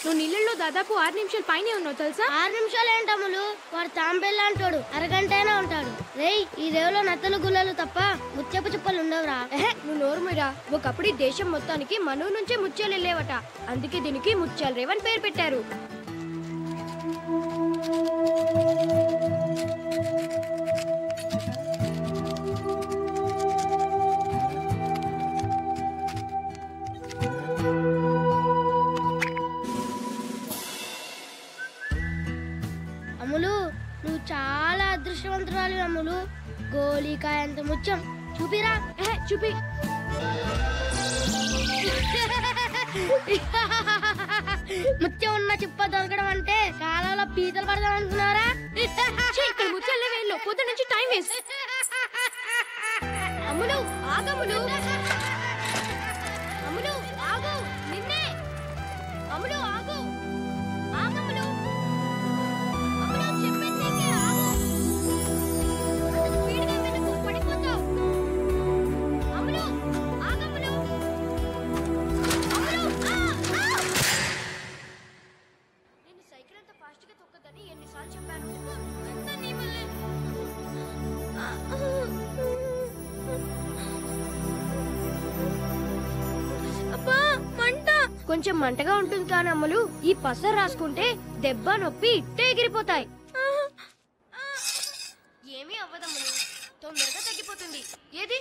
నువ్వు నీళ్ళలో దాదాపు 6 నిమిషాలు పైనే ఉన్నావు తెలుసా? 6 నిమిషాలు ఏంటమ్ములు? వాడు తాంబెల్లా అంటాడు, అరగంట అయినా ఉంటాడు. రేయ్, ఈ రేవులో నత్తలు గుల్లలు తప్ప ముత్యపు చుప్పలు ఉండవురా. నువ్వు నోరుమిరా. ఒకప్పుడు ఈ దేశం మొత్తానికి మనూ నుంచే ముత్యాలు వెళ్ళేవట. అందుకే దీనికి ముత్యాల రేవ్ అని పేరు పెట్టారు. అమ్ములు, నువ్వు చాలా అదృష్టవంతురాలు అమ్ములు. గోళీకాయ అంత ముత్యం చూపిరా. చూపి. ముత్యం ఉన్న చిప్ప దొరకడం అంటే కాలంలో పీతలు పడదాం అనుకున్నారా? ఇక్కడ ముత్యాలు వేళ్ళు పొద్దు నుంచి టైం వేస్ట్. అమ్ములు ఆగమ్ములు. అమ్ములు ఆగు. నిన్నే. అమ్ములు ఆగు. ఆగమ్ములు. అమ్ములు చెప్పేది నీకే. ఆగు. స్పీడ్గా వెనుకు పడిపోతావు. అమ్ములు ఆగమ్ములు. అమ్ములు నేను సైకిల్ అంత ఫాస్ట్ గా తొక్కదని ఎన్నిసార్లు చెప్పాను? అంతా నీ వల్లే. అబ్బా మంట. కొంచెం మంటగా ఉంటుంది కానీ అమ్ములు, ఈ పసరు రాసుకుంటే దెబ్బ నొప్పి ఇట్టే ఎగిరిపోతాయి. ఏమీ అవ్వదమ్ములు, తొందరగా తగ్గిపోతుంది. ఏది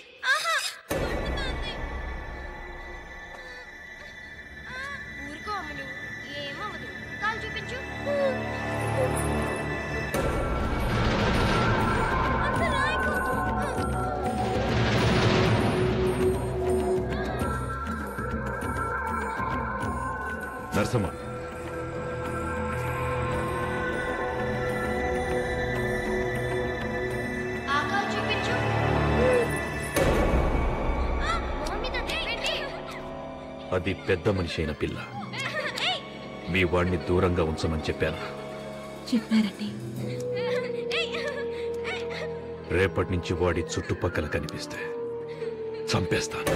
ఊరుకో అమ్ములు, ఏమవ్వదు. కాలు చూపించు. నరసమ్మ, ఆకాలు చూపించు. అది పెద్ద మనిషి అయిన పిల్ల. మీ వాడిని దూరంగా ఉంచమని చెప్పాను. చెప్పారండి. రేపటి నుంచి వాడి చుట్టుపక్కల కనిపిస్తే చంపేస్తాను.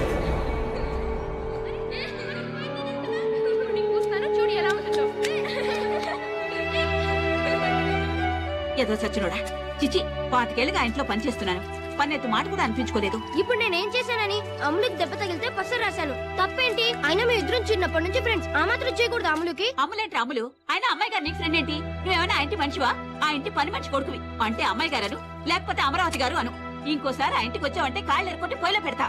ఏదో సచ్చినోడా. చిచి, 25 ఏళ్ళుగా ఇంట్లో పనిచేస్తున్నాను. పన్నెత్తు మాట కూడా అనిపించుకోలేదు. ఇప్పుడు నేనేం చేశానని అమ్ములకి దెబ్బ తగిలితే పసరు రాశాను. తప్పేంటి? అయినా మీ ఇద్దరం చిన్నప్పటి నుంచి ఫ్రెండ్స్. ఆ మాత్రం చేయకూడదు అమ్ములకి. అమ్ములేంటి అమ్ములు? ఆయన అమ్మాయి గారు నీకు ఫ్రెండ్ ఏంటి? నువ్వేమైనా ఆ ఇంటి మనిషివా? ఆ ఇంటి పని మనిషి కొడుకువి అంటే అమ్మాయి గారు, లేకపోతే అమరావతి గారు అను. ఇంకోసారి ఆ ఇంటికి వచ్చావంటే కాళ్ళు ఎరుకుంటే పొయ్యిలో పెడతా.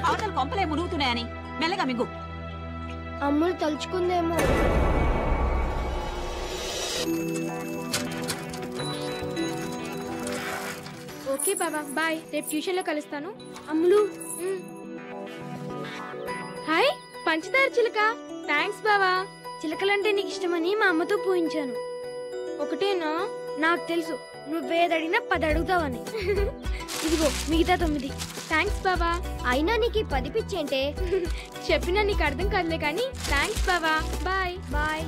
అవతల కొంపలే మునుగుతున్నాయని మెల్లగా మింగు. అమ్ములు తలుచుకుందేమో. ఓకే బాబా, బాయ్. రేపు ట్యూషన్ లో కలుస్తాను. అమ్ములు. హాయ్ పంచదార చిలక. థ్యాంక్స్ బావా. చిలకలంటే నీకు ఇష్టమని మా అమ్మతో పూయించాను. ఒకటేనా? నాకు తెలుసు నువ్వేదడిగినా 10 అడుగుతావని. ఇదిగో మిగతా 9. థ్యాంక్స్ బావా. అయినా నీకు 10 పిచ్చేంటే? చెప్పినా నీకు అర్థం కాదులే కానీ థ్యాంక్స్ బావా. Bye bye.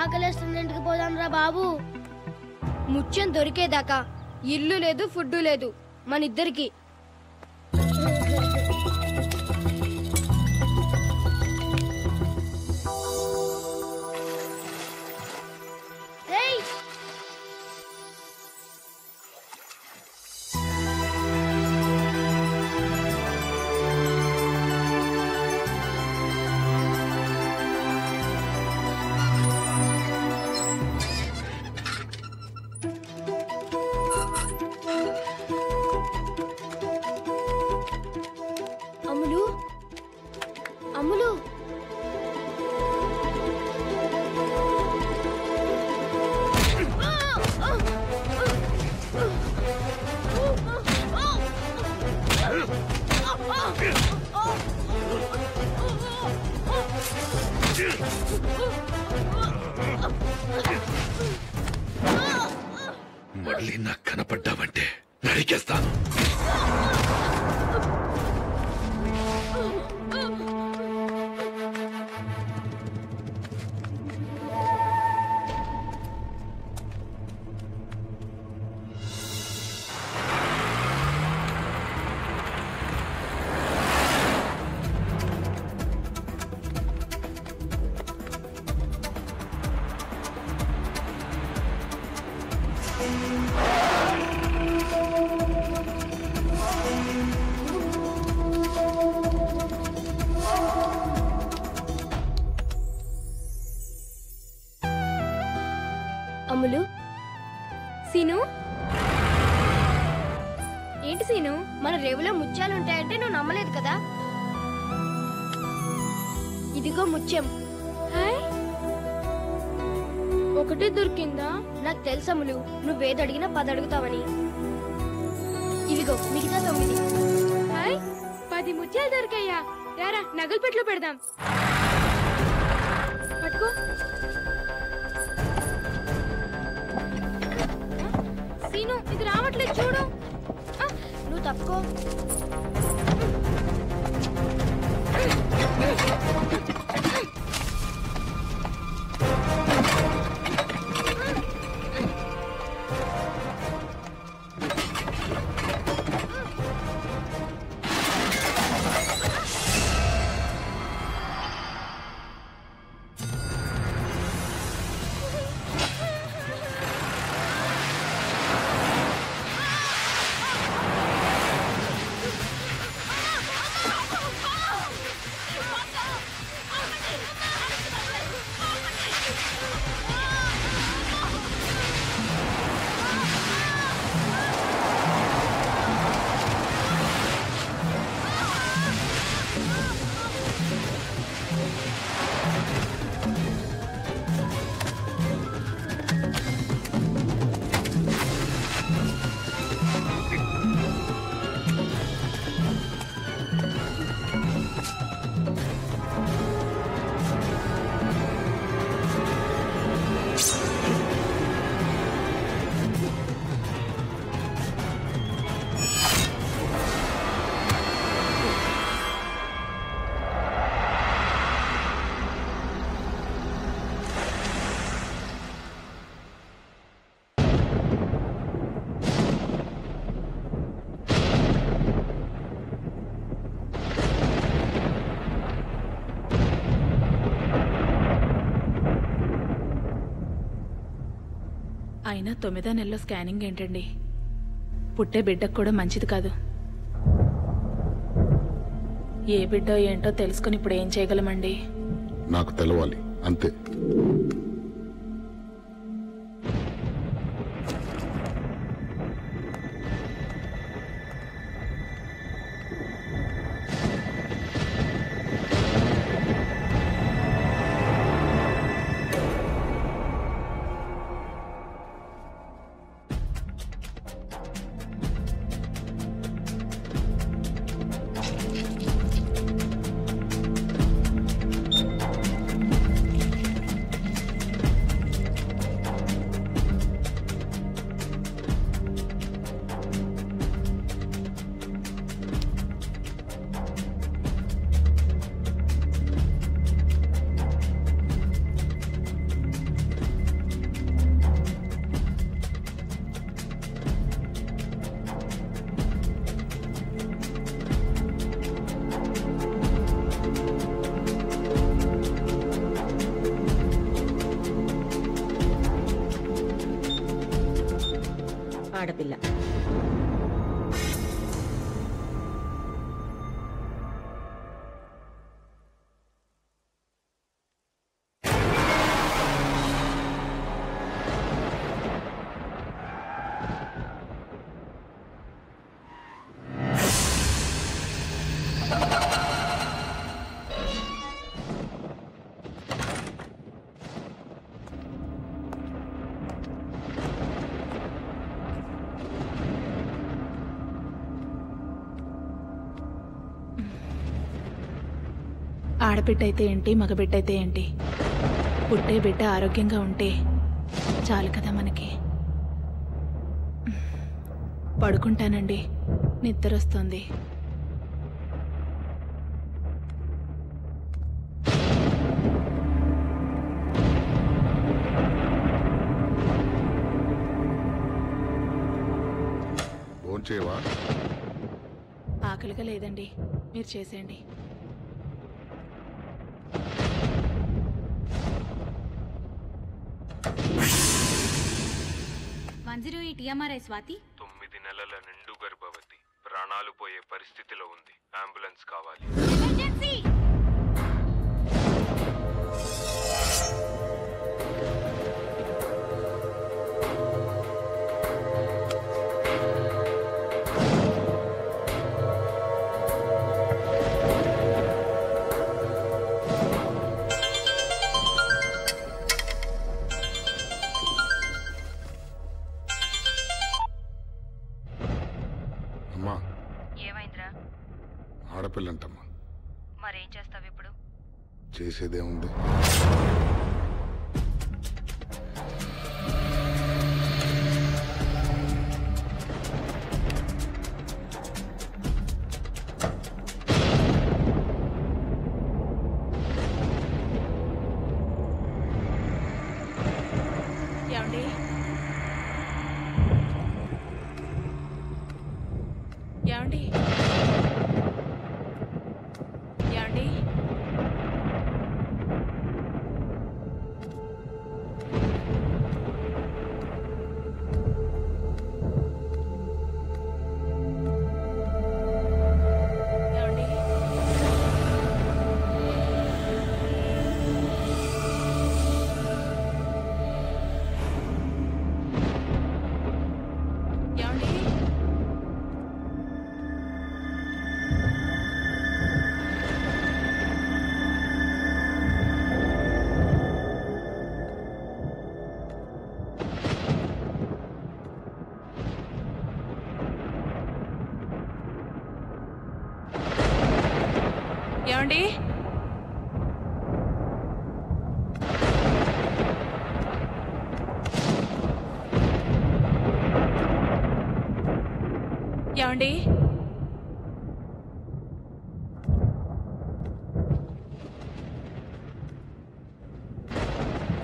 ఆకలేస్తుంది, ఇంటికి పోదాం రా బాబు. ముత్యం దొరికేదాకా ఇల్లు లేదు, ఫుడ్ లేదు మన ఇద్దరికి. అమ్ములు, అమ్ములు, మళ్ళీ నాకు కనపడ్డావంటే నరికేస్తాను. అమ్ములు. సీను, ఏంటి సీను, మన రేవులో ముత్యాలు ఉంటాయంటే నువ్వు నమ్మలేదు కదా. ఇదిగో ముత్యం. హాయ్, ఒకటి దొరికిందా? నాకు తెలుసు అమ్ములు, నువ్వేది అడిగినా 10 అడుగుతావని. ఇదిగో మిగతా 9. హాయ్, 10 ముత్యాలు దొరికాయా? రారా నగలు పెట్లో పెడదాం. పట్టుకో. సీను, ఇది రావట్లేదు చూడు. నువ్వు తప్పుకో. అయినా 9వ నెలలో స్కానింగ్ ఏంటండి? పుట్టే బిడ్డకు కూడా మంచిది కాదు. ఏ బిడ్డో ఏంటో తెలుసుకుని ఇప్పుడు ఏం చేయగలమండి? నాకు తెలవాలి అంతే. ఆడపిల్ల. ఆడబిడ్డ అయితే ఏంటి, మగబిడ్డ అయితే ఏంటి, పుట్టే బిడ్డ ఆరోగ్యంగా ఉంటే చాలు కదా మనకి. పడుకుంటానండి, నిద్ర వస్తుంది. భోంచేవా? ఆకలిగా లేదండి, మీరు చేసేయండి. స్వాతి 9 నెలల నిండు గర్భవతి, ప్రాణాలు పోయే పరిస్థితిలో ఉంది. అంబులెన్స్ కావాలి. అమ్మా, ఏమైందిరా? ఆడపిల్లంటమ్మా. మరేం చేస్తావు ఇప్పుడు? చేసేదేముంది? ఏమండి? ఏమండి? ఏమండి? ఏమండి? ఏమండి? ఏమండి? ఏమండి?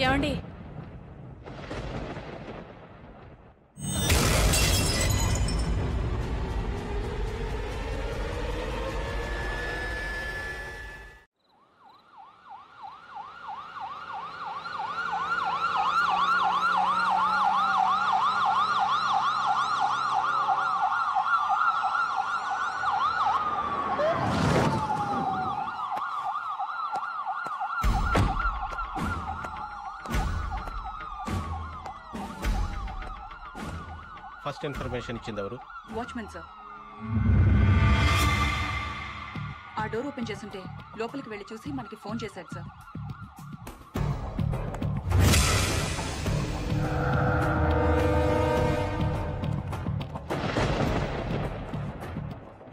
ఏమండి? ఫస్ట్ ఇన్ఫర్మేషన్ ఇచ్చింది ఎవరు? Watchman sir. ఆ డోర్ ఓపెన్ చేస్తుంటే లోపలికి వెళ్ళి చూసి మనకి ఫోన్ చేశాడు సార్.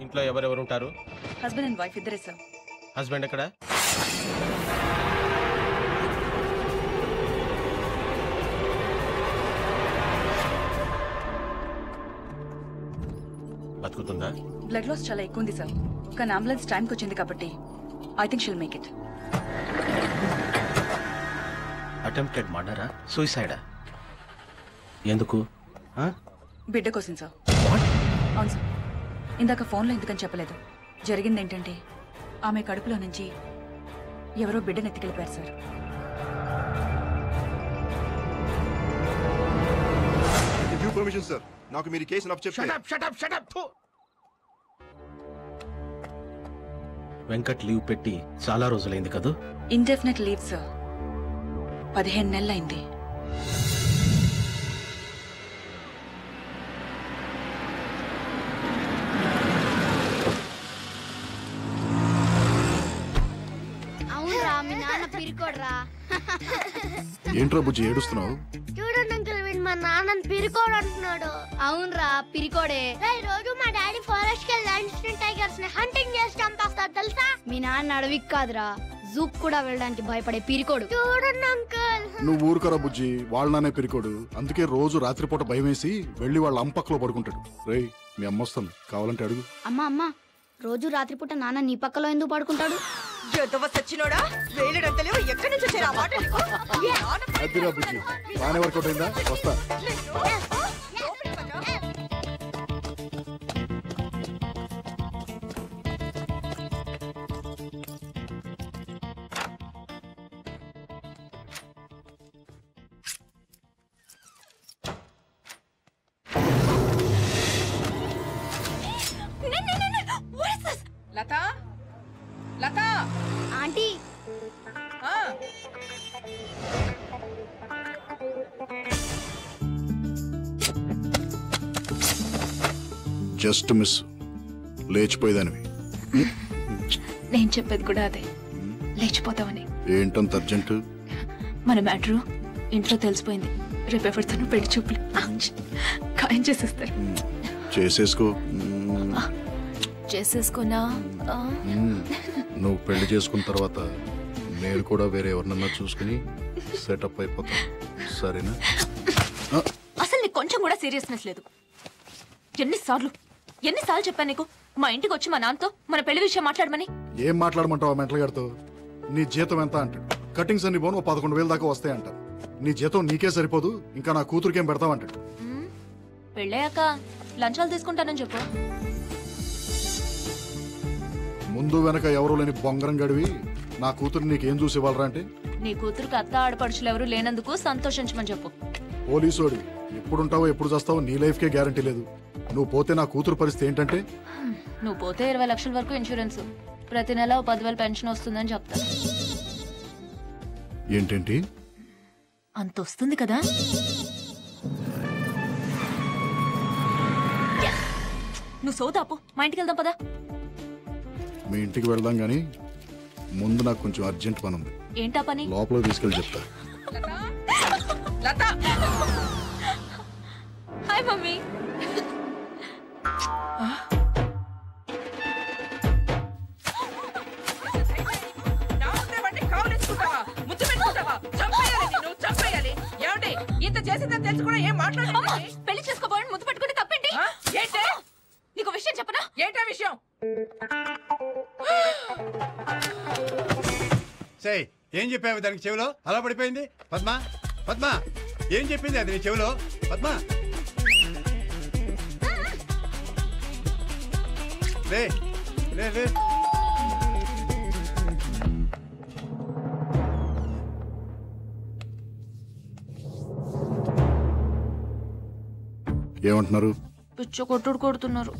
ఇంట్లో ఎవరెవరు ఉంటారు? హస్బెండ్ అండ్ వైఫ్ ఇద్దరే సార్. హస్బెండ్ ఎక్కడ? బతుకుతుందా? బ్లడ్ లాస్ చాలా ఎక్కువ ఉంది సార్, కానీ అంబులెన్స్ టైంకి వచ్చింది కాబట్టి I think she'll make it. Attempted మర్డరా, సూసైడా? ఎందుకు? బిడ్డ కోసం సార్. అవును సార్. ఇందాక ఫోన్లో ఎందుకని చెప్పలేదు. జరిగింది ఏంటంటే ఆమె కడుపులో నుంచి ఎవరో బిడ్డను ఎత్తుకెళ్ళిపోయారు sir. Did you information sir. నాకు మీరు కేసు నప్పు చెప్తే. వెంకట్ లీవ్ పెట్టి చాలా రోజులైంది కదా? Indefinite leave sir. 15 నెలలైంది. అవునరా మీ నాన్న పిరికోడ్రా. ఏంట్రా బుజ్జి ఏడుస్తున్నావు? చూడండి అంకుల్ వీడు మా నాన్నని పిరికోడు అంటున్నాడు. అవునరా పిరికోడే. రోజు మా డాడీ ఫారెస్ట్ కి ల్యాండ్ టైగర్స్ ని హంటింగ్ చేసి చంపేస్తాడు తెలుసా? మీ నాన్న అడవికి కాదురా జూక్ కూడా వెళ్ళడానికి భయపడే పిరికోడు. చూడండి అంకుల్. నువ్వు ఊరుకరా బుజ్జి, వాళ్ళనే పిరికోడు. అందుకే రోజు రాత్రిపూట భయం వేసి వెళ్ళి వాళ్ళ అంపక్కలో పడుకుంటాడు. రేయ్ మీ అమ్మ వస్తుంది, కావాలంటే అడుగు. అమ్మా రోజు రాత్రిపూట నాన్న నీ పక్కలో ఎందుకు పడుకుంటాడు? అదిరా బుజ్జి, బాగానే వర్కౌట్ అయిందా? వస్తా. Latha Latha aunty just miss, లేచిపోయేదానివి. నేను చెప్పేది కూడా అదే, లేచిపోతావని. ఏంటంత అర్జెంట్? మన మ్యాటరు ఇంట్లో తెలిసిపోయింది. రేపు ఎవరితోనూ పెళ్లి చూపులు ఖాయం చేసేస్తారు. చేసేసుకున్నా నువ్వు పెళ్లి చేసుకున్న తర్వాత నేను కూడా వేరే ఎవరినన్నా చూసుకుని సెటప్ అయిపోతా. సరేనా? అసలు నీకు కొంచెం కూడా సీరియస్నెస్ లేదు. ఎన్నిసార్లు చెప్పాను నీకు మా ఇంటికి వచ్చి మా నాన్నతో మన పెళ్లి విషయం మాట్లాడమని? ఏం మాట్లాడమంటావు మెంటల్ గారితో? నీ జీతం ఎంత అంటాడు. కటింగ్స్ అన్ని పోను 11,000 దాకా వస్తాయంట. నీ జీతం నీకే సరిపోదు, ఇంకా నా కూతురికేం పెడతావంటాడు. పెళ్ళయ్యాక లంచాలు తీసుకుంటానని చెప్పు. ముందు వెనక ఎవరూ లేని బొంగరం గడివి నా కూతురు నీకేం చూసి ఇవ్వాలరా అంటే? నీ కూతురుకి అత్త ఆడపడుచులు ఎవరు లేనందుకు సంతోషించమని చెప్పు. పోలీసోడి ఎప్పుడుంటావో ఎప్పుడు చేస్తావో నీ లైఫ్కే గ్యారంటీ లేదు. నువ్వు పోతే నా కూతురు పరిస్థితి ఏంటంటే? నువ్వు పోతే 20 లక్షల వరకు ఇన్సూరెన్స్, ప్రతి నెల 10,000 పెన్షన్ వస్తుందని చెప్తా. ఏంటేంటి అంత వస్తుంది కదా? నువ్వు సోదాపు, మా ఇంటికి వెళ్దాం పదా. మీ ఇంటికి వెళ్దాం గానీ ముందు నాకు కొంచెం అర్జెంట్ పని ఉంది. ఏంటా పని? లోపల తీసుకెళ్ళి చెప్తా. Hi mummy. ఇంత చేసిందని తెలిసి కూడా ఏం మాట్లాడాలి? పెళ్లి చేసుకోబోయని ముద్దు పెట్టుకుని తప్పేంటి? ఏంటి? నీకు విషయం చెప్పనా? ఏంటా విషయం? సై ఏం చెప్పావు దానికి చెవిలో? అలా పడిపోయింది. పద్మ పద్మ ఏం చెప్పింది అది నీ చెవిలో? పద్మ లే లే లే. ఏమంటున్నారు? పిచ్చ కొట్టుడు కొడుతున్నారు.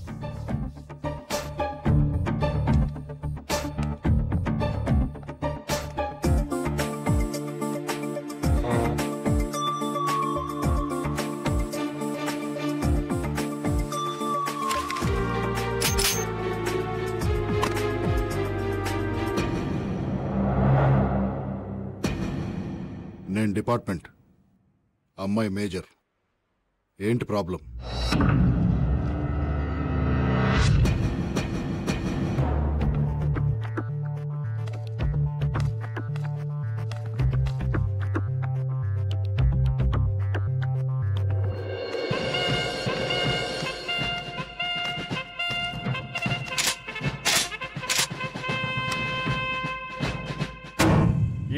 నేను డిపార్ట్మెంట్, అమ్మాయి మేజర్. ఏంటి ప్రాబ్లం?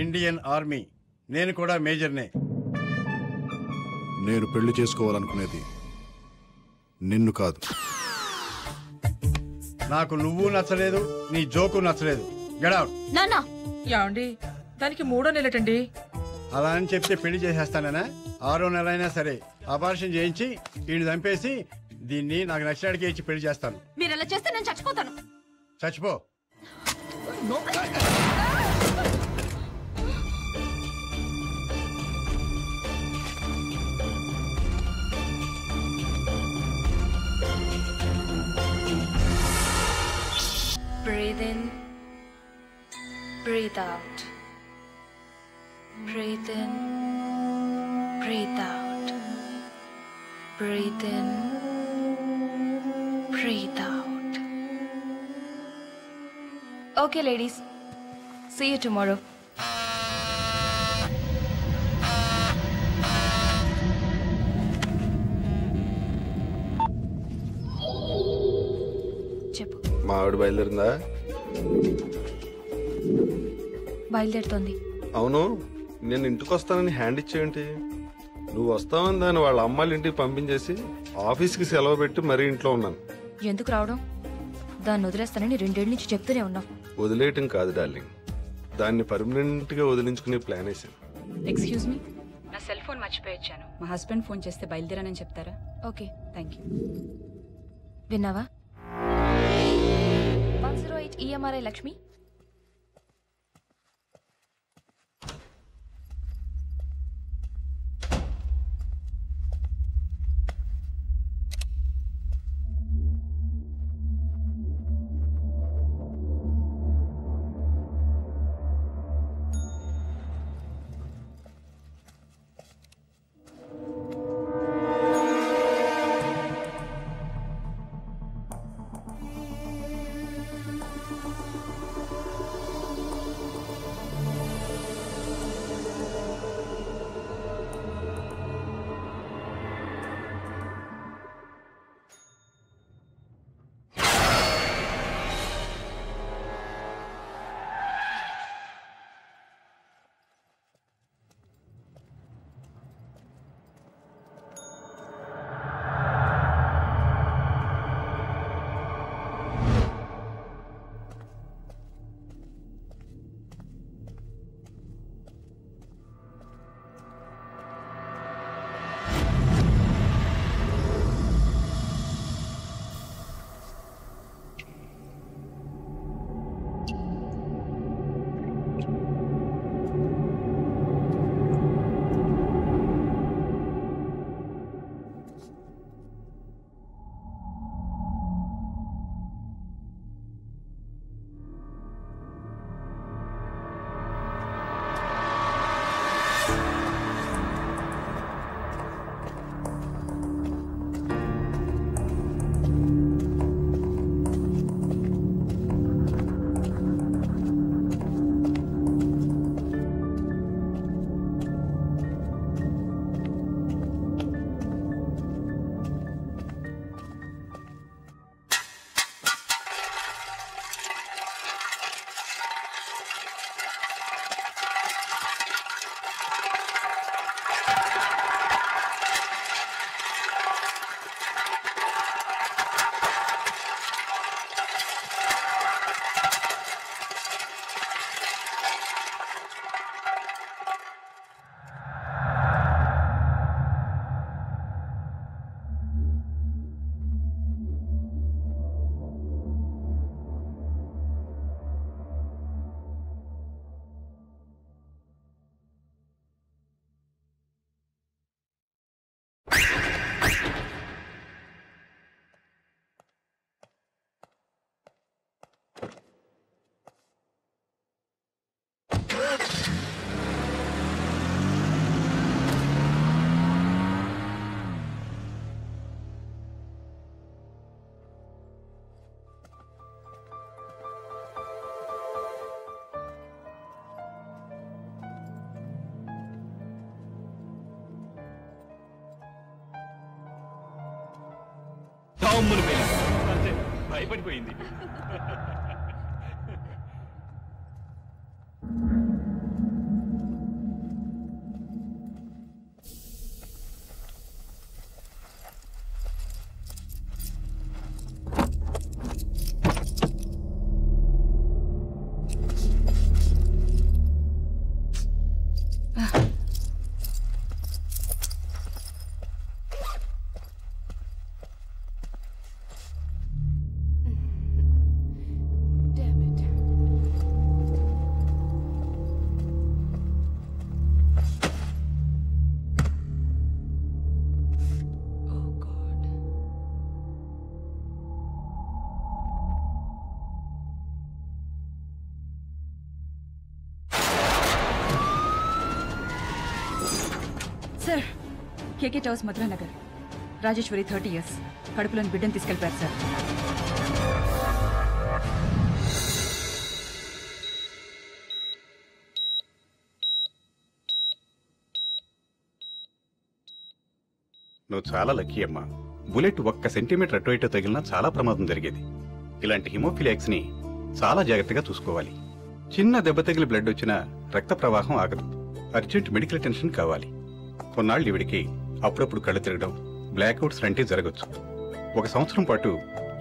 ఇండియన్ ఆర్మీ, నేను కూడా మేజర్నే. నేను పెళ్లి చేసుకోవాలనుకునేది నిన్ను కాదు. నాకు నువ్వు నచ్చలేదు, నీ జోకు నచ్చలేదు. Get out. నాన్న యాండి దానికి 3వ నెలటండి. అలా అని చెప్తే పెళ్లి చేసేస్తానేనా? 6వ నెల అయినా సరే ఆపరేషన్ చేయించి వీడిని చంపేసి దీన్ని నాకు నచ్చినడికి ఇచ్చి పెళ్లి చేస్తాను. మీరు అలా చేస్తే నేను చచ్చిపోతాను. చచ్చిపో. Breathe in, breathe out. Breathe in, breathe out. Breathe in, breathe out. Okay, ladies. See you tomorrow. చెప్పు. మా ఆవిడ బయలుదేరిందా? బయలుదేరుతోంది. అవును, నేను ఇంటికి వస్తానని హ్యాండ్ ఇచ్చేయంటి. నువ్వు వస్తావని దాన్ని వాళ్ళ అమ్మాయిల ఇంటికి పంపించేసి ఆఫీస్కి సెలవు పెట్టి మరీ ఇంట్లో ఉన్నాను. ఎందుకు రావడం? దాన్ని వదిలేస్తానని 2 ఏళ్ళ నుంచి చెప్తూనే ఉన్నాం. వదిలేయటం కాదు డార్లింగ్, దాన్ని పర్మనెంట్ గా వదిలించుకునే ప్లాన్ వేసాను. ఎక్స్క్యూజ్ మీ, నా సెల్ ఫోన్ మర్చిపోయొచ్చాను. మా హస్బెండ్ ఫోన్ చేస్తే బయలుదేరానని చెప్తారా? Okay, thank you. విన్నావా? 108 EMRI లక్ష్మి. భయపడిపోయింది. కేకే టవర్స్ మధురా నగర్. రాజేశ్వరి 30 years. కడుపులోని బిడ్డను తీసుకెళ్ళిపోయారు సార్. నువ్వు చాలా లక్కీ అమ్మా. బుల్లెట్ 1 సెంటీమీటర్ అటు ఇటు తగిలినా చాలా ప్రమాదం జరిగేది. ఇలాంటి హిమోఫిలియాక్స్ ని చాలా జాగ్రత్తగా చూసుకోవాలి. చిన్న దెబ్బ తగిలి బ్లడ్ వచ్చినా రక్త ప్రవాహం ఆగదు. అర్జెంట్ మెడికల్ అటెన్షన్ కావాలి. కొన్నాళ్ళు ఇవిడికి అప్పుడప్పుడు కళ్ళు తిరగడం, బ్లాక్అవుట్స్ లాంటివి జరగచ్చు. 1 సంవత్సరం పాటు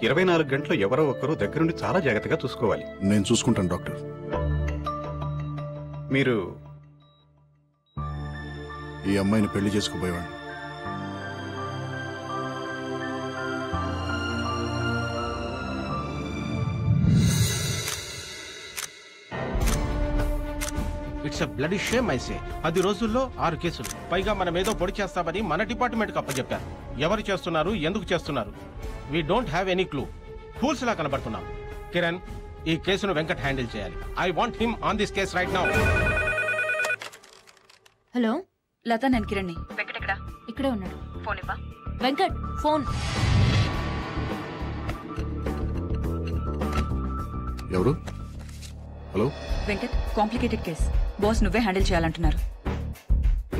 24 గంటలు ఎవరో ఒకరు దగ్గరుండి చాలా జాగ్రత్తగా చూసుకోవాలి. నేను చూసుకుంటాను డాక్టర్. మీరు ఈ అమ్మాయిని పెళ్లి చేసుకుపోయేవాడిని. It's a bloody shame I say. 10 రోజుల్లో 6 కేసులు, పైగా మనం ఏదో పొడి చేస్తామని మన డిపార్ట్మెంట్కి అప్పచెప్పారు. ఎవరు చేస్తున్నారు, ఎందుకు చేస్తున్నారు? We don't have any clue. Fools లా కనబడుతున్నాం. కిరణ్, ఈ కేసును వెంకట్ హ్యాండిల్ చేయాలి. I want him on this case right now. Hello Latha, నేను కిరణ్ని. వెంకట్ ఎక్కడా? ఇక్కడే ఉన్నాడు. ఫోన్ ఇవ్వా. వెంకట్ ఫోన్. ఎవరు? Hello Venkat, complicated case. Boss నువ్వే హ్యాండిల్ చేయాలంటున్నారు.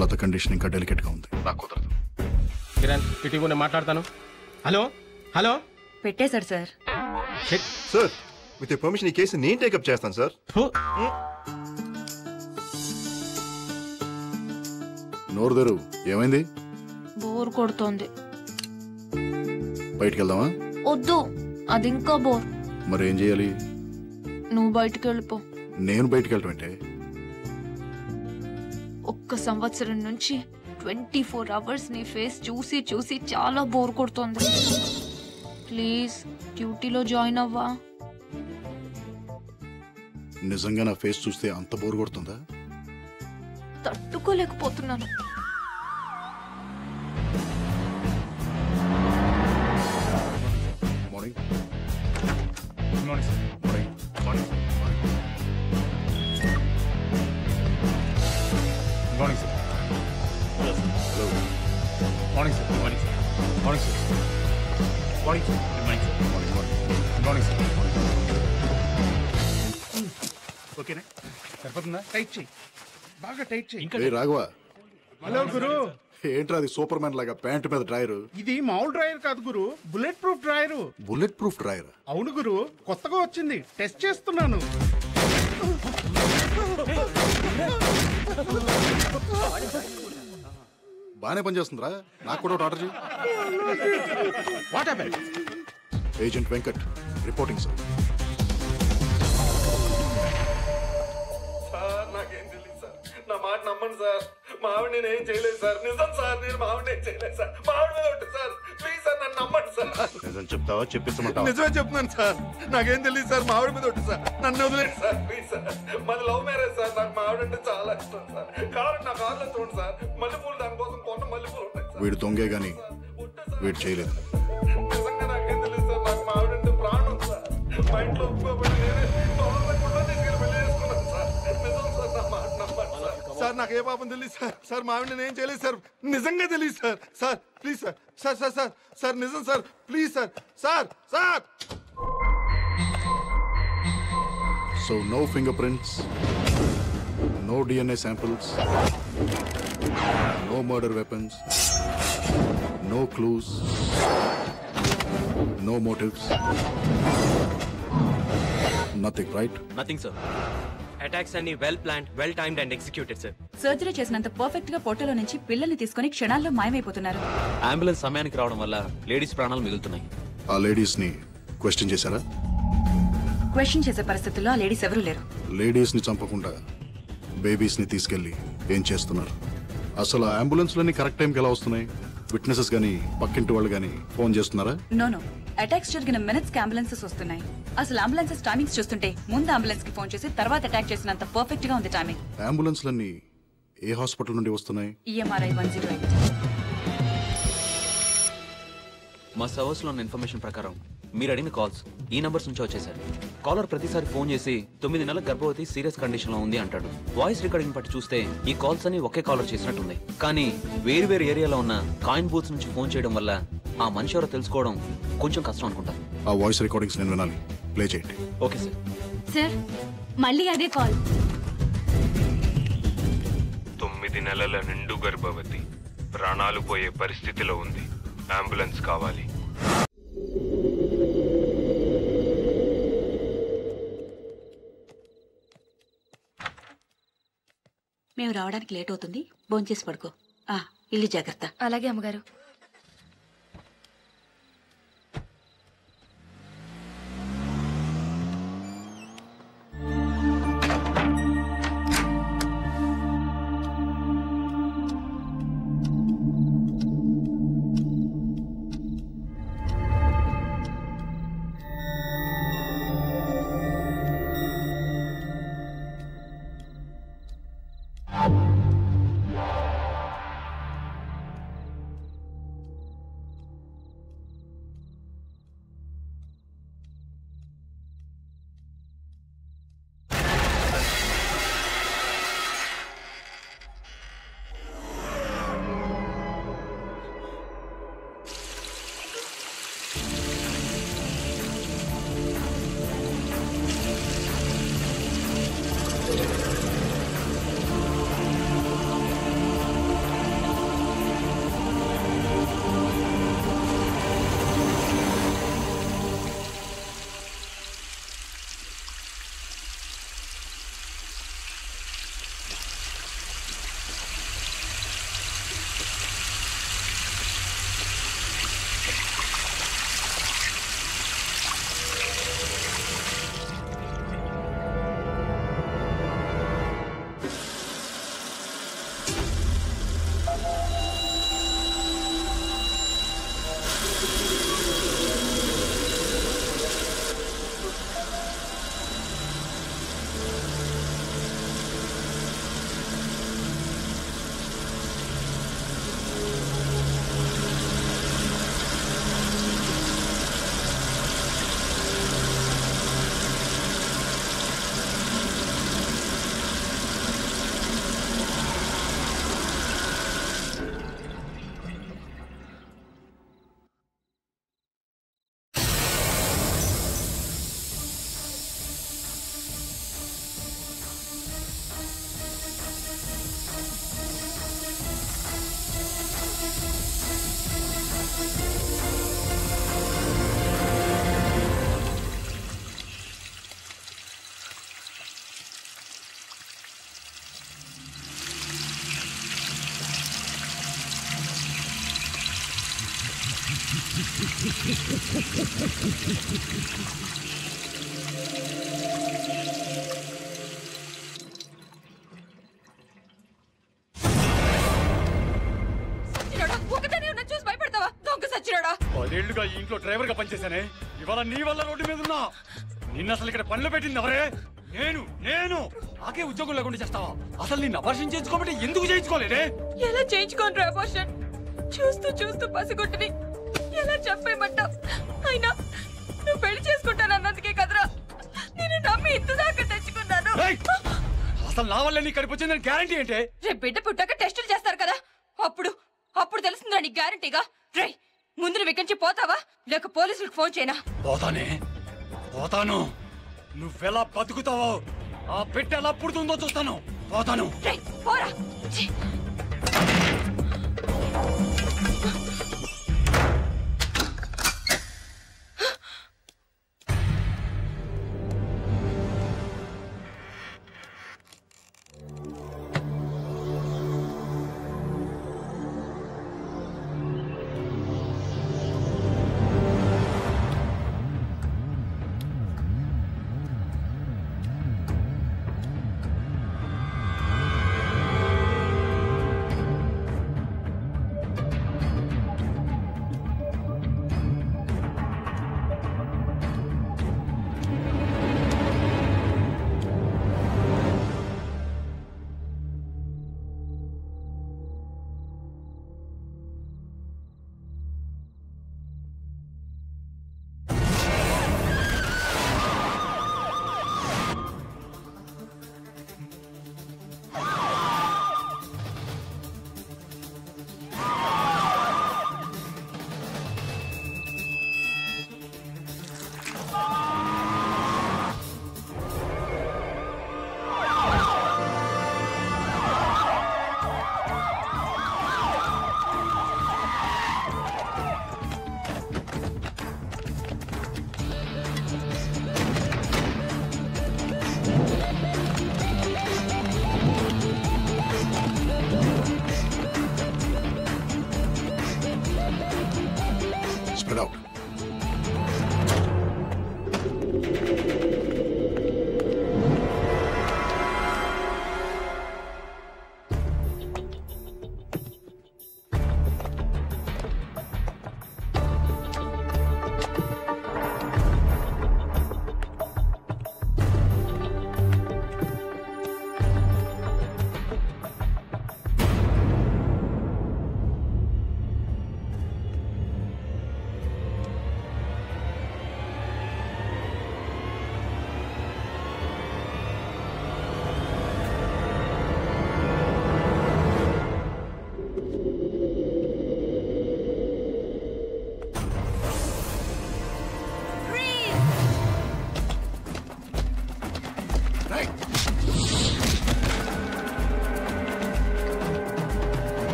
లత కండిషన్ ఇంకా డెలికేట్ గా ఉంది, నాకు కుదరదు. కిరణ్, ఇటు నేను మాట్లాడతాను. Hello hello. పెట్టేశారు సార్. సార్, విత్ పర్మిషన్ ఈ కేసు నేను టేకప్ చేస్తాను సార్. నోరుదరు, ఏమైంది? బోర్ కొడుతోంది. బయటికి వెళ్దామా? వద్దు, అది ఇంకా బోర్. మరి ఏం చేయాలి? నువ్వు బయటికి వెళ్ళిపో. నేను బయటికి వెళ్ళటం అంటే? 1 సంవత్సరం నుంచి 24 hours నీ ఫేస్ చూసి చూసి చాలా బోర్ కొడుతోంది. ప్లీజ్ డ్యూటీలో జాయిన్ అవ్వా. నిజంగా నా ఫేస్ చూస్తే అంత బోర్ కొడుతుందా? తట్టుకోలేకపోతున్నాను. Morning. Good morning sir. Morning. Good morning sir. Hello. Morning sir. Morning sir. Morning sir. Morning sir. Good morning sir. Good morning sir. ఓకేనా? సరిపోతుందా? టైట్ చేయి, బాగా టైట్ చేయి. ఏ రాఘవ. హలో గురు. ఏంట్రా అది సూపర్ మ్యాన్ లాగా ప్యాంట్ మీద డ్రాయర్? ఇది మామూలు డ్రాయర్ కాదు గురు, bullet proof drawer. Bullet proof drawer? అవును గురు, కొత్తగా వచ్చింది, టెస్ట్ చేస్తున్నాను. బానే పనిచేస్తుందిరా, నాకు కూడా ఒకటి ఆర్డర్ చేయి. What happened? Agent Venkat reporting sir. నాకేం తెలియదు సార్, నా మాట నమ్మండి సార్. మా ఆవిడ నేను ఏం చేయలేదు సార్. నిజం సార్, నేను మా ఆవిడ ఏం చేయలేదు సార్. మా ఆవిడ మీద ఉంటుంది సార్. ప్లీజ్ సార్, నన్ను నమ్మండి సార్. నిజం చెప్తావా చెప్పిస్తామంటావా? నిజమే చెప్తున్నాను సార్, నాకేం తెలియదు సార్. మా ఆవిడ మీద ఉంటుంది సార్, నన్ను వదిలేదు సార్. ప్లీజ్ సార్, మాది లవ్ మ్యారేజ్ సార్. నాకు మా ఆవిడ అంటే చాలా ఇష్టం సార్. కావాలంటే నా కార్లో చూడండి సార్, మల్లెపూలు దానికోసం కొన్న మల్లెపూలు ఉంటాయి సార్. వీడు దొంగే గాని వీడు చేయలేదు. నిజంగా నాకేం తెలియదు సార్. నాకు మా ఆవిడ అంటే ప్రాణం సార్. మా ఇంట్లో ఒప్పుకోబడి నేనే తొందరగా తీసుకెళ్ళి పెళ్లి చేసుకున్నాను సార్. నిజం సార్, నా మాట నమ్మండి సార్. సార్ నాకు ఏ పాపం తెలియదు సార్. సార్ మా ఆవిడ నేను ఏం చేయలేదు సార్, నిజంగా తెలియదు sir. Sir please sir. Sir sir sir sir నిజం sir, please sir. Sir sir. So no fingerprints, no DNA samples, no murder weapons, no clues, no motives, nothing, right? Nothing, sir. Attacks అన్ని well planned, well timed and executed, sir. Surgery చేసినంత perfect గా పొట్టలో నుంచి పిల్లల్ని తీసుకుని క్షణాల్లో మాయమైపోతున్నారు. Ambulance సమయానికి రావడం వల్ల లేడీస్ ప్రాణాలు మిగులుతున్నాయి. ఆ లేడీస్ ని క్వశ్చన్ చేశారా? క్వశ్చన్ చేసే పరిస్థితుల్లో ఆ లేడీస్ ఎవరూ లేరు. లేడీస్ ని చంపకుండా బేబీస్ ని తీసుకెళ్లి ఏం చేస్తున్నారు? అసలు ఆ అంబులెన్స్లన్నీ కరెక్ట్ టైంకి ఎలా వస్తున్నాయి? విట్నెసెస్ గానీ పక్కింటి వాళ్ళు గానీ ఫోన్ చేస్తున్నారా? నో, అటాక్స్ జరిగిన మినిట్స్ కి అంబులెన్సెస్ వస్తున్నాయి. అసలు అంబులెన్సెస్ టైమింగ్స్ చూస్తుంటే ముందు అంబులెన్స్ కి ఫోన్ చేసి తర్వాత అటాక్ చేసినంత పర్ఫెక్ట్ గా ఉంది టైమింగ్. అంబులెన్స్లన్నీ ఏ హాస్పిటల్ నుండి వస్తున్నాయి? EMRI 108. మా సర్వర్స్ లో ఉన్న ఇన్ఫర్మేషన్ ప్రకారం మీరు అడిగిన కాల్స్ ఈ నంబర్స్ నుంచి వచ్చేసారు. కాలర్ ప్రతిసారి ఫోన్ చేసి 9 నెలల గర్భవతి సీరియస్ కండిషన్ లో ఉంది అంటాడు. వాయిస్ రికార్డింగ్ బట్టి చూస్తే ఈ కాల్స్ అని ఒకే కాలర్ చేసినట్టుంది. కానీ వేరు వేరు ఏరియాలో ఉన్న కాయిన్ బూత్స్ నుంచి ఫోన్ చేయడం వల్ల ఆ మనిషి ఎవరో తెలుసుకోవడం కొంచెం కష్టం అనుకుంటా. ఆ వాయిస్ రికార్డింగ్స్ నేను వినాలి. ప్లే చేయండి. Okay sir. సార్ మళ్ళీ అదే కాల్. 9 నెలల నిండు గర్భవతి, ప్రాణాలు పోయే పరిస్థితిలో ఉంది, అంబులెన్స్ కావాలి. మేము రావడానికి లేట్ అవుతుంది, భోంచేసి పడుకో. ఇల్లు జాగ్రత్త. అలాగే అమ్మగారు. పదేళ్లుగా ఈ ఇంట్లో డ్రైవర్ గా పనిచేశానే, ఇవాళ నీ వల్ల రోడ్డు మీద ఉన్నా. నిన్న అసలు ఇక్కడ పనిలో పెట్టింది ఎవరే? నేను నాకే ఉద్యోగం లేకుండా చేస్తావా? అసలు నిన్ను అపర్షన్ చేయించుకోమంటే ఎందుకు చేయించుకోలేదే? ఎలా చేయించుకోండి అబార్షన్? చూస్తూ చూస్తూ పసిగొట్టుని ఎలా చంపేయమంటావు? అయినా నువ్వు పెళ్లి చేసుకుంటానన్నందుకే కదరా నేను నమ్మి ఇంత దాకా తెచ్చుకున్నాను. అసలు నా వల్ల నీ కడుపు వచ్చిందని గ్యారంటీ ఏంటే? రేపు బిడ్డ పుట్టాక టెస్టులు చేస్తారు కదా, అప్పుడు తెలుస్తుందా నీ గ్యారంటీగా? రే ముందు నువ్వు ఇక్కడి నుంచి పోతావా లేక పోలీసులకు ఫోన్ చేయనా? పోతాను. నువ్వెలా బతుకుతావో, ఆ బిడ్డ ఎలా పుడుతుందో చూస్తాను. పోతాను. పోరా. Spread out.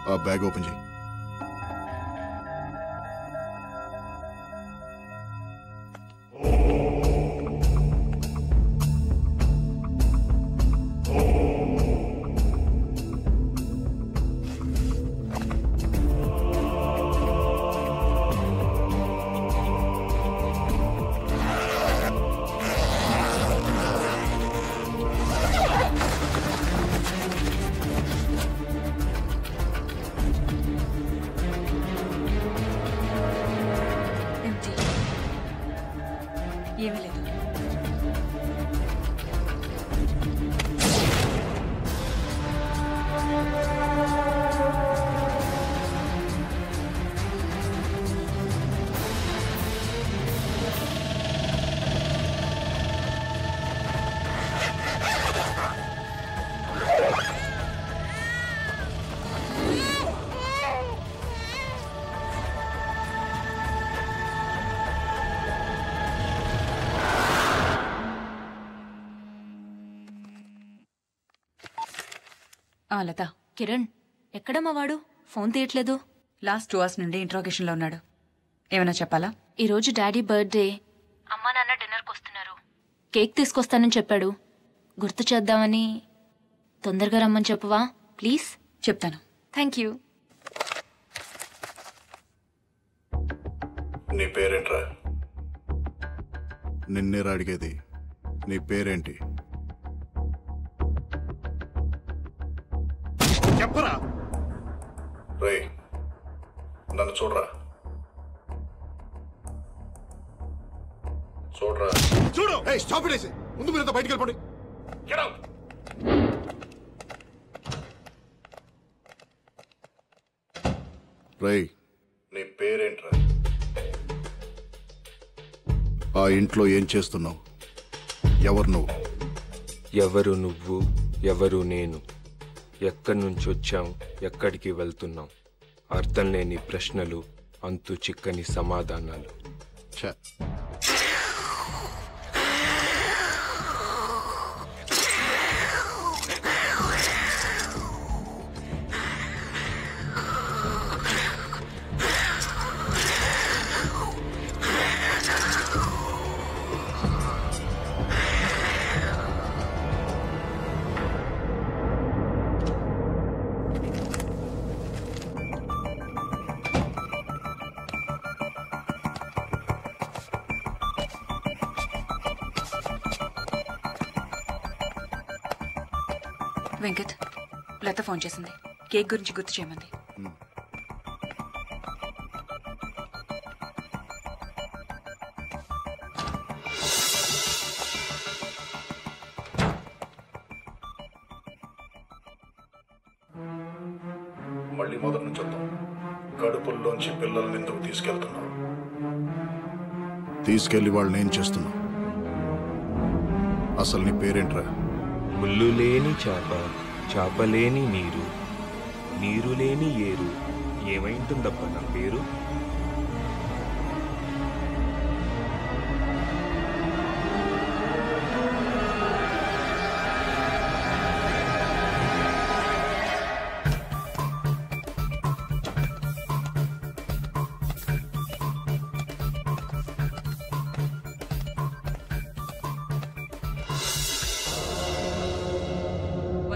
ఆ బ్యాగ్ ఓపెన్ చేయి. ఏమీ లేదు. లత, కిరణ్ ఎక్కడమ్మా వాడు? ఫోన్ తీయట్లేదు. లాస్ట్ 2 hours నుండి ఇంట్రాగేషన్లో ఉన్నాడు. ఏమైనా చెప్పాలా? ఈరోజు డాడీ బర్త్డే. అమ్మా నాన్న డిన్నర్కి వస్తున్నారు. కేక్ తీసుకొస్తానని చెప్పాడు. గుర్తు చేద్దామని. తొందరగా రమ్మని చెప్పవా ప్లీజ్? చెప్తాను. Thank you. నీ పేరేంట్రా? నిన్నేరా అడిగేది. నీ పేరేంటి? చెప్పరా. రే, నన్ను చూడరా. చూడరా. చూడు. Stop it. ముందు మీరంతా బయటికి వెళ్ళిపోండి. Get out. రే, నీ పేరేంట్రా? ఆ ఇంట్లో ఏం చేస్తున్నావు? ఎవరు నువ్వు? ఎవరు నువ్వు, ఎవరు నేను, ఎక్కడి నుంచి వచ్చాం, ఎక్కడికి వెళ్తున్నాం, అర్థం లేని ప్రశ్నలు, అంతు చిక్కని సమాధానాలు. వెంకట్, లత ఫోన్ చేసింది. కేక్ గురించి గుర్తు చేయమంది. మళ్ళీ మొదటి నుంచి వద్దాం. కడుపుల్లోంచి పిల్లల్ని ఎందుకు తీసుకెళ్తున్నావు? తీసుకెళ్లి వాళ్ళని ఏం చేస్తున్నావు? అసలు నీ పేరేంట్రా? ముళ్ళు లేని చేప, చేప లేని నీరు, నీరు లేని ఏరు, ఏమైంటుందప్ప నా పేరు?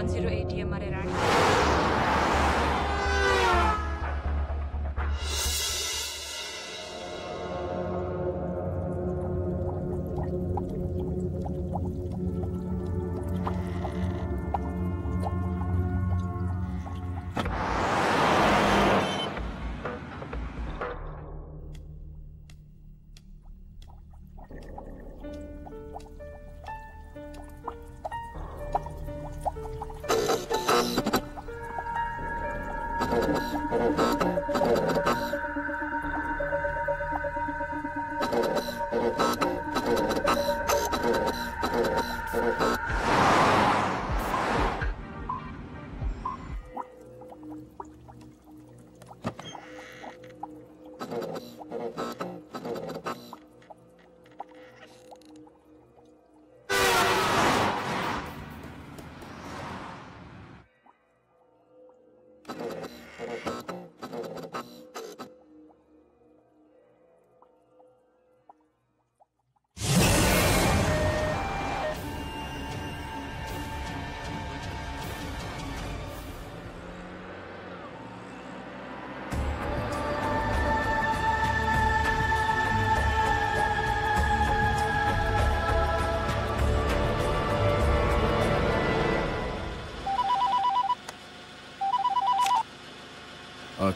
108 EMRA రాణి.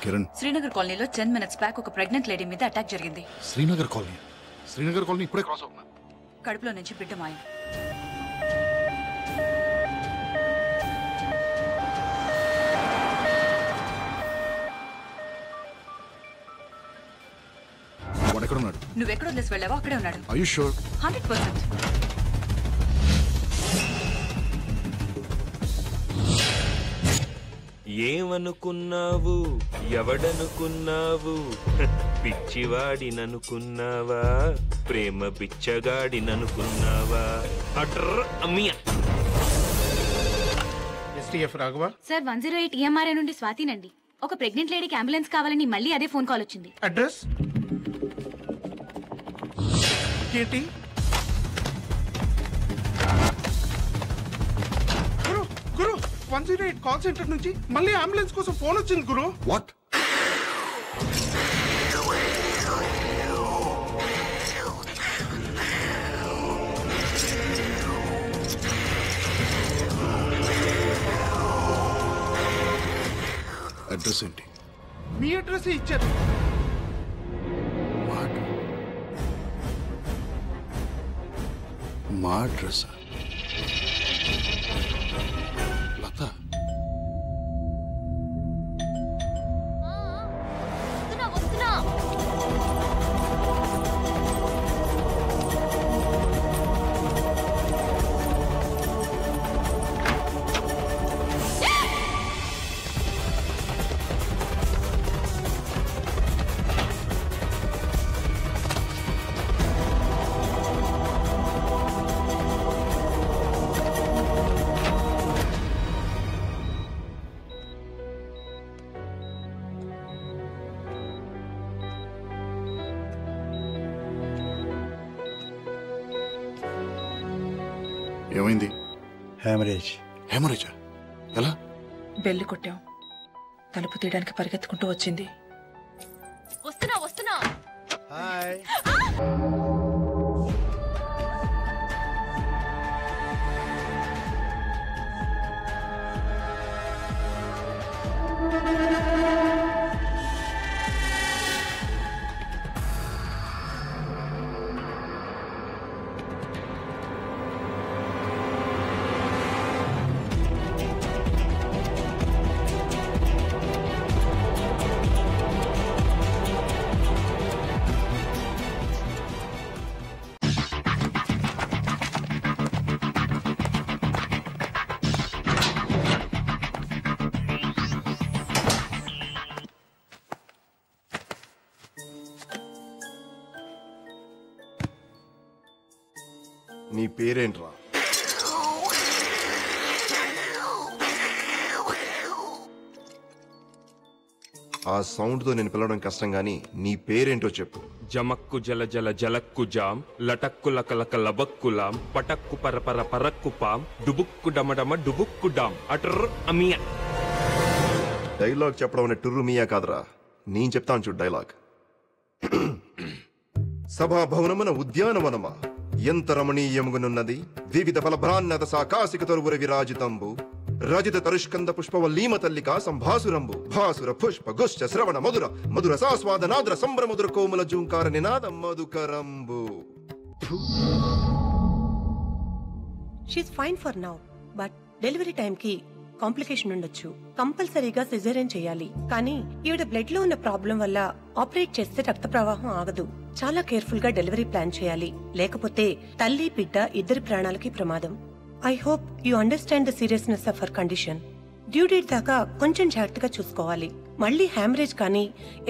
కిరణ్, శ్రీనగర్ కాలనీలో 10 minutes బ్యాక్ ఒక ప్రెగ్నెంట్ లేడీ మీద అటాక్ జరిగింది. శ్రీనగర్ కాలనీ ఇప్పుడే క్రాస్ అవుతున్నా. కడుపులో నుంచి బిడ్డ మాయం. వాడెక్కడున్నాడు? నువ్వెక్కడ వదిలేసి వెళ్ళావో అక్కడే ఉన్నాడు. Are you sure? 100%. ఏమనుకున్నావు, ఎవడనుకున్నావు, పిచ్చివాడిననుకున్నావా, ప్రేమ బిచ్చగాడిననుకున్నావా? అడ్ర అమ్మియ. ఎస్టీఎఫ్ రాఘవ. సార్ 108 EMRA నుండి స్వాతినండి. ఒక ప్రెగ్నెంట్ లేడీకి అంబులెన్స్ కావాలని మళ్ళీ అదే ఫోన్ కాల్ వచ్చింది. అడ్రస్ ఏంటి? గురు 108 కాల్ సెంటర్ నుంచి మళ్ళీ అంబులెన్స్ కోసం ఫోన్ వచ్చింది గురు. వాట్? అడ్రస్ ఏంటి? మీ అడ్రస్ ఇచ్చారు. మా అడ్రస్ లత. ఏమైంది? హెమరేజా? ఎలా? బెల్లు కొట్టాం. తలుపు తీయడానికి పరిగెత్తుకుంటూ వచ్చింది. వస్తున్నా. హాయ్. నీ పేరేంట్రా? ఆ సౌండ్తో నేను పిలవడం కష్టం, కానీ నీ పేరేంటో చెప్పు. జమక్కు జల జల జలక్కు జాం లటక్కు లకలక లబక్కులాం పటక్కు పరపర పరక్కు పాం డుబుక్కు డమడమ డుబుక్కు డాం అటర్ అమియా. డైలాగ్ చెప్పడం అనే టుర్రు మియా కాదురా, నేను చెప్తాను చూడు డైలాగ్. సభాభవనమున ఉద్యానవనమా ఎంత రమణీయముగునున్నది, వివిధ ఫలభ్రాన్నత సాకాశిక తరువుర విరాజితంబు రజిత తరుష్కంద పుష్పవల్లీమ తల్లికా సంభాసురంబు భాసుర పుష్ప గుశ్చ శ్రవణ మధుర మధుర సాస్వాద నాద్ర సంభ్రమధుర కోమల జూంకార నినాద మధుకరంబు. She's fine for now, but delivery time కి కాంప్లికేషన్ ఉండొచ్చు. కంపల్సరీగా సిజేరియన్ చేయాలి. కానీ ఈవిడ బ్లడ్ లో ఉన్న ప్రాబ్లం వల్ల ఆపరేట్ చేస్తే రక్త ప్రవాహం ఆగదు. చాలా కేర్ఫుల్ గా డెలివరీ ప్లాన్ చేయాలి, లేకపోతే తల్లి బిడ్డ ఇద్దరి ప్రాణాలకి ప్రమాదం. I hope you understand the seriousness of her condition. Due date దాకా కొంచెం జాగ్రత్తగా చూసుకోవాలి. మళ్ళీ హ్యామరేజ్ కానీ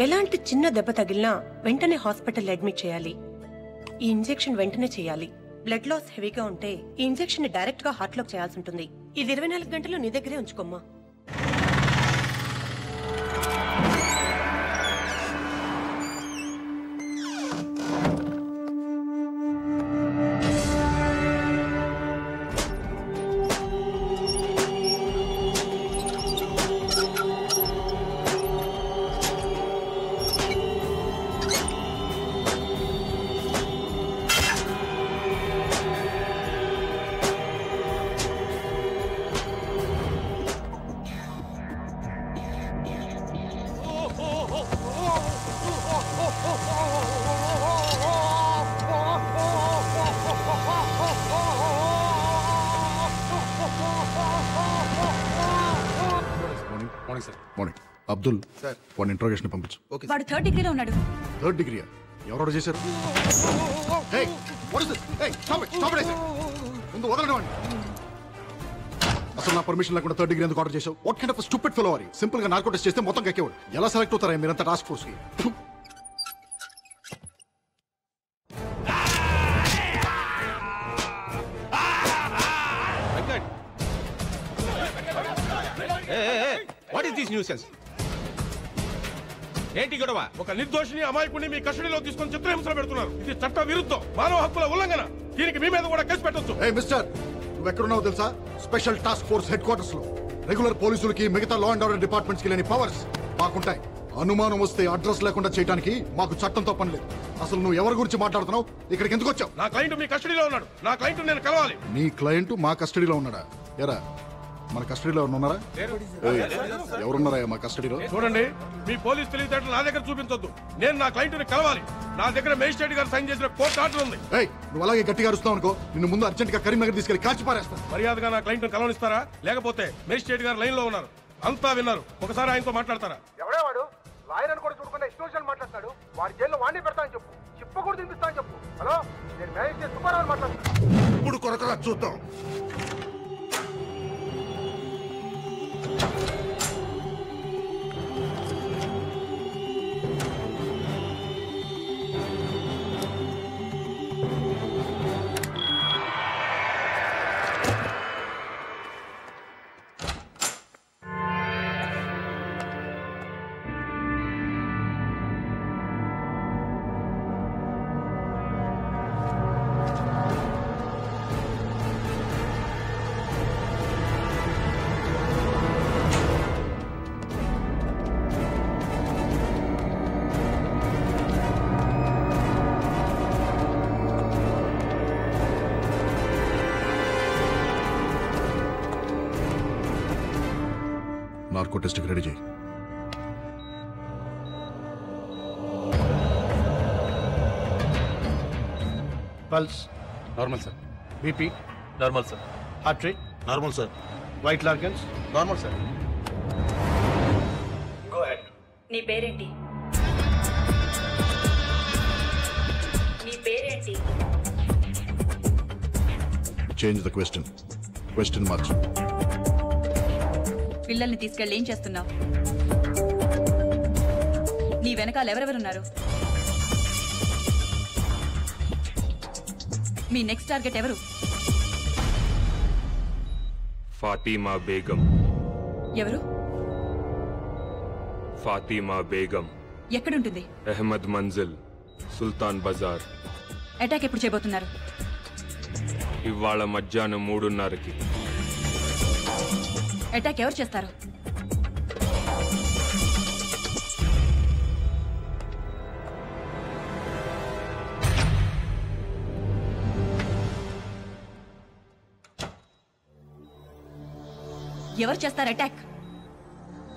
ఎలాంటి చిన్న దెబ్బ తగిలినా వెంటనే హాస్పిటల్ అడ్మిట్ చేయాలి. ఈ ఇంజెక్షన్ వెంటనే చేయాలి. బ్లడ్ లాస్ హెవీగా ఉంటే ఈ ఇంజెక్షన్ ని డైరెక్ట్ గా హార్ట్ లోకి చేయాల్సి ఉంటుంది. ఇది 24 గంటలు నీ దగ్గరే ఉంచుకోమ్మా. మార్నింగ్. అబ్దుల్ వాడిని ఇంట్రోగేషన్ పంపించు. వాడు 3rd డిగ్రీలో ఉన్నాడు. 3rd డిగ్రీ ఎవరు చేశారు? ముందు వదలండి వాడిని. అసలు నా పర్మిషన్ లేకుండా 3rd డిగ్రీ ఎందుకు ఆర్డర్ చేశావు? What kind of stupid fellow are you? Simple గా నార్కో టెస్ట్ చేస్తే మొత్తం కక్కేవాడు. ఎలా సెలెక్ట్ అవుతారా మీరంతా టాస్క్ ఫోర్స్ కి? What is this nuisance? ఏంటి గొడవ? ఒక నిర్దోషిని అమాయకుడిని మీ కస్టడీలో తీసుకొని చిత్రహింసలు పెడుతున్నారు. ఇది చట్ట విరుద్ధం, మానవ హక్కుల ఉల్లంఘన. దీనికి మీ మీద కూడా కేసు పెట్టొచ్చు. మిస్టర్, నువ్వు ఎక్కడున్నావు తెలుసా? Special task force head quarters లో. రెగ్యులర్ పోలీసులకి మిగతా లా అండ్ ఆర్డర్ డిపార్ట్మెంట్స్ కి లేని పవర్స్ మాకుంటాయి. అనుమానం వస్తే అడ్రస్ లేకుండా చేయడానికి మాకు చట్టంతో పని లేదు. అసలు నువ్వు ఎవరి గురించి మాట్లాడుతున్నావు? ఇక్కడికి ఎందుకు వచ్చావు? నా క్లయింట్ మీ కస్టడీలో ఉన్నాడు. నా క్లయింట్ నేను కలవాలి. నీ క్లయింట్ మా కస్టడీలో ఉన్నాడా? ఎరా, మన కస్టడీలో ఉన్నారా? ఎవరున్నారా మా కస్టడీలో? చూడండి, మీ పోలీస్ తెలివితేటలు నా దగ్గర చూపించొద్దు. నేను నా క్లయింట్ ని కలవాలి. నా దగ్గర మేజిస్ట్రేట్ గారు సైన్ చేసిన కోర్టు ఆర్డర్ ఉంది. నువ్వు అలాగే గట్టిగా అరుస్తావు అనుకో, నిన్ను ముందు అర్జెంట్ గా కరీంనగర్ తీసుకెళ్లి కాల్చి పారేస్తాను. మర్యాదగా నా క్లయింట్ ని కలవనిస్తారా? లేకపోతే మేజిస్ట్రేట్ గారు లైన్ లో ఉన్నారు, అంతా విన్నారు. ఒకసారి ఆయనతో మాట్లాడతారా? ఎవడేవాడు? లాయర్ అని కూడా చూడకుండా ఇష్టం మాట్లాడతాడు. వాడి జైల్లో వాడిని పెడతాను చెప్పు, చిప్ప కూడా తినిపిస్తాను చెప్పు. హలో, నేను మేజిస్ట్రేట్ సుబ్బారావు మాట్లాడుతాను. ఇప్పుడు కొరకగా చూద్దాం. నార్కో టెస్ట్ రెడీ చేయి. Pulse normal sir. BP normal sir. Heart rate normal sir. Vital organs normal sir. Go head. నీ పేరేంటి? నీ పేరేంటి? Change the question. Question March. పిల్లల్ని తీసుకెళ్ళి ఏం చేస్తున్నావు? నీ వెనకాల ఎవరెవరున్నారు? మీ నెక్స్ట్ టార్గెట్ ఎవరు? ఫాతిమా బేగం. ఎవరు? ఫాతిమా బేగం ఎక్కడుంటుంది? అహ్మద్ మంజిల్, సుల్తాన్ బజార్. అటాక్ ఎప్పుడు చేయబోతున్నారు? ఇవాళ మధ్యాహ్నం 3:30కి. అటాక్ ఎవరు చేస్తారు? ఎవరు చేస్తారు అటాక్?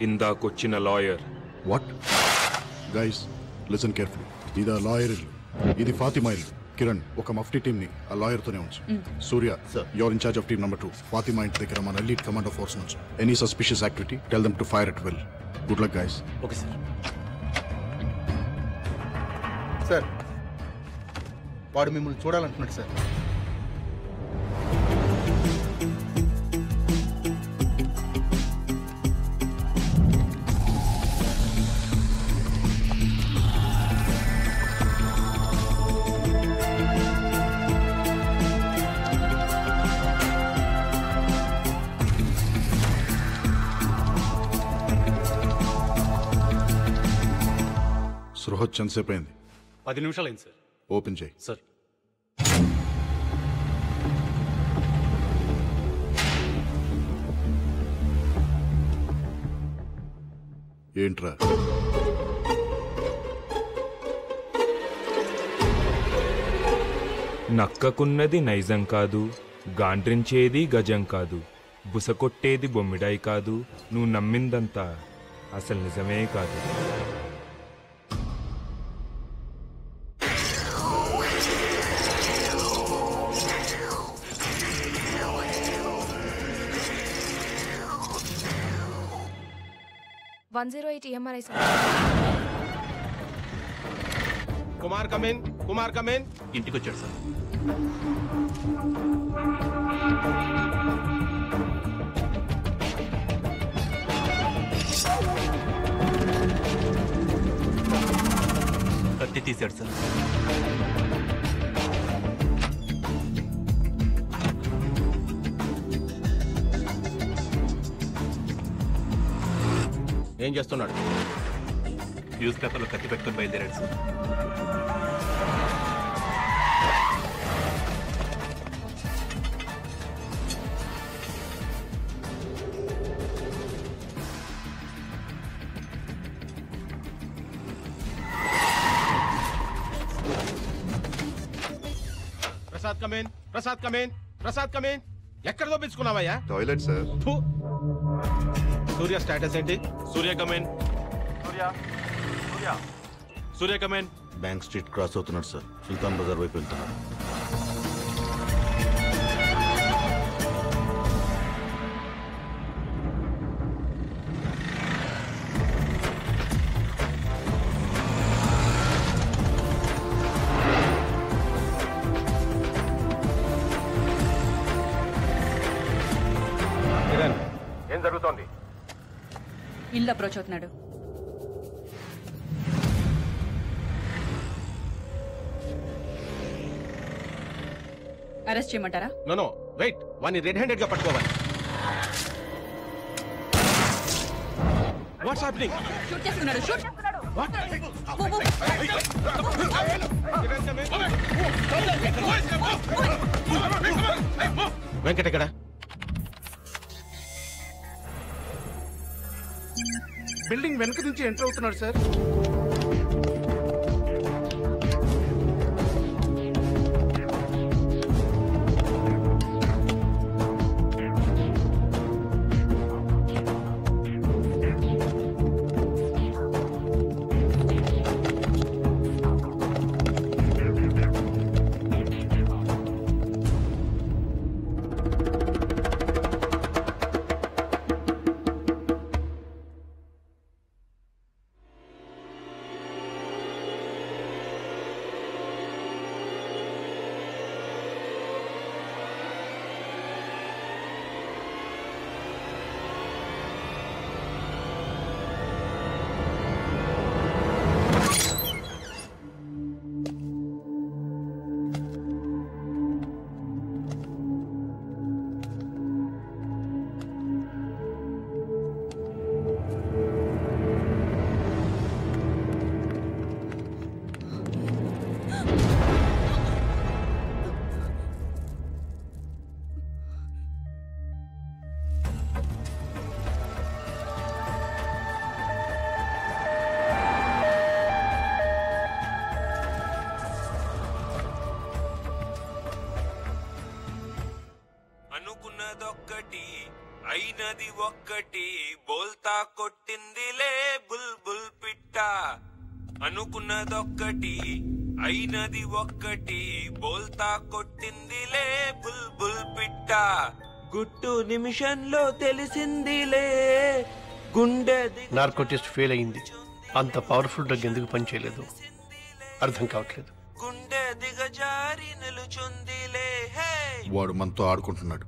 ఇందాకొచ్చిన lawyer. What? Guys listen carefully. ఇది ఆ లాయర్ ఇల్లు, ఇది ఫాతిమా ఇల్లు. కిరణ్, ఒక మఫ్టీ టీమ్ ని ఆ లాయర్ తోనే ఉంచు. Surya, your in charge of team number 2. Fatima ఇంటి దగ్గర మన ఎలీట్ కమాండో ఫోర్స్ నుంచి any suspicious activity tell them to fire at will. Good luck guys. Okay sir. Sir, వాడు మిమ్మల్ని చూడాలంటున్నాడు సార్. సృహత్ ఎంతసేపు అయింది? 10 నిమిషాలు అయింది సార్. ఓపెన్ చేయి. సార్. ఏంట్రా? నక్కకున్నది నైజం కాదు, గాండ్రించేది గజం కాదు, బుసకొట్టేది బొమ్మిడాయి కాదు, నువ్వు నమ్మిందంతా అసలు నిజమే కాదు. కుమార్ కమిన్. కుమార్ కమిన్. ఇంటికి వచ్చాడు సార్. కత్తి తీశాడు సార్. ఏం చేస్తున్నాడు? న్యూస్ పేపర్లో కత్తి పెట్టుకుని బయలుదేరాడు సార్. Prasad come in. Prasad come in. Prasad come in. ఎక్కడ దోపించుకున్నావయ్యా? Toilet sir. సూర్య స్టేటస్ ఏంటి? Surya come in. Surya come in. Bank street cross అవుతున్నాడు సార్. సుల్తాన్ బజార్ వైపు వెళ్తున్నాడు. ఏం జరుగుతోంది? ఇల్లు అప్రోచ్ అవుతున్నాడు. అరెస్ట్ చేయమంటారా? నో వెయిట్, వాడిని రెడ్ హ్యాండెడ్ గా పట్టుకోవాలి. What's happening? షూట్ చేస్తున్నాడు. షూట్. వెంకట ఎక్కడ? బిల్డింగ్ వెనక నుంచి ఎంటర్ అవుతున్నాడు సార్. అనుకున్నదొక్కటి అయినది ఒక్కటి బోల్తా కొట్టిందిలే బుల్బుల్ పిట్ట అనుకున్నదొక్కటి అయినది ఒక్కటి బోల్తా కొట్టిందిలే బుల్బుల్ పిట్ట గుట్టు నిమిషంలో తెలిసిందిలే గుండె నార్కో టెస్ట్ ఫెయిల్ అయింది. అంత పవర్ఫుల్ డ్రగ్ ఎందుకు పనిచేయలేదు అర్థం కావట్లేదు. గుండె దిగజారి నిలుచుందిలే. వాడు మనతో ఆడుకుంటున్నాడు.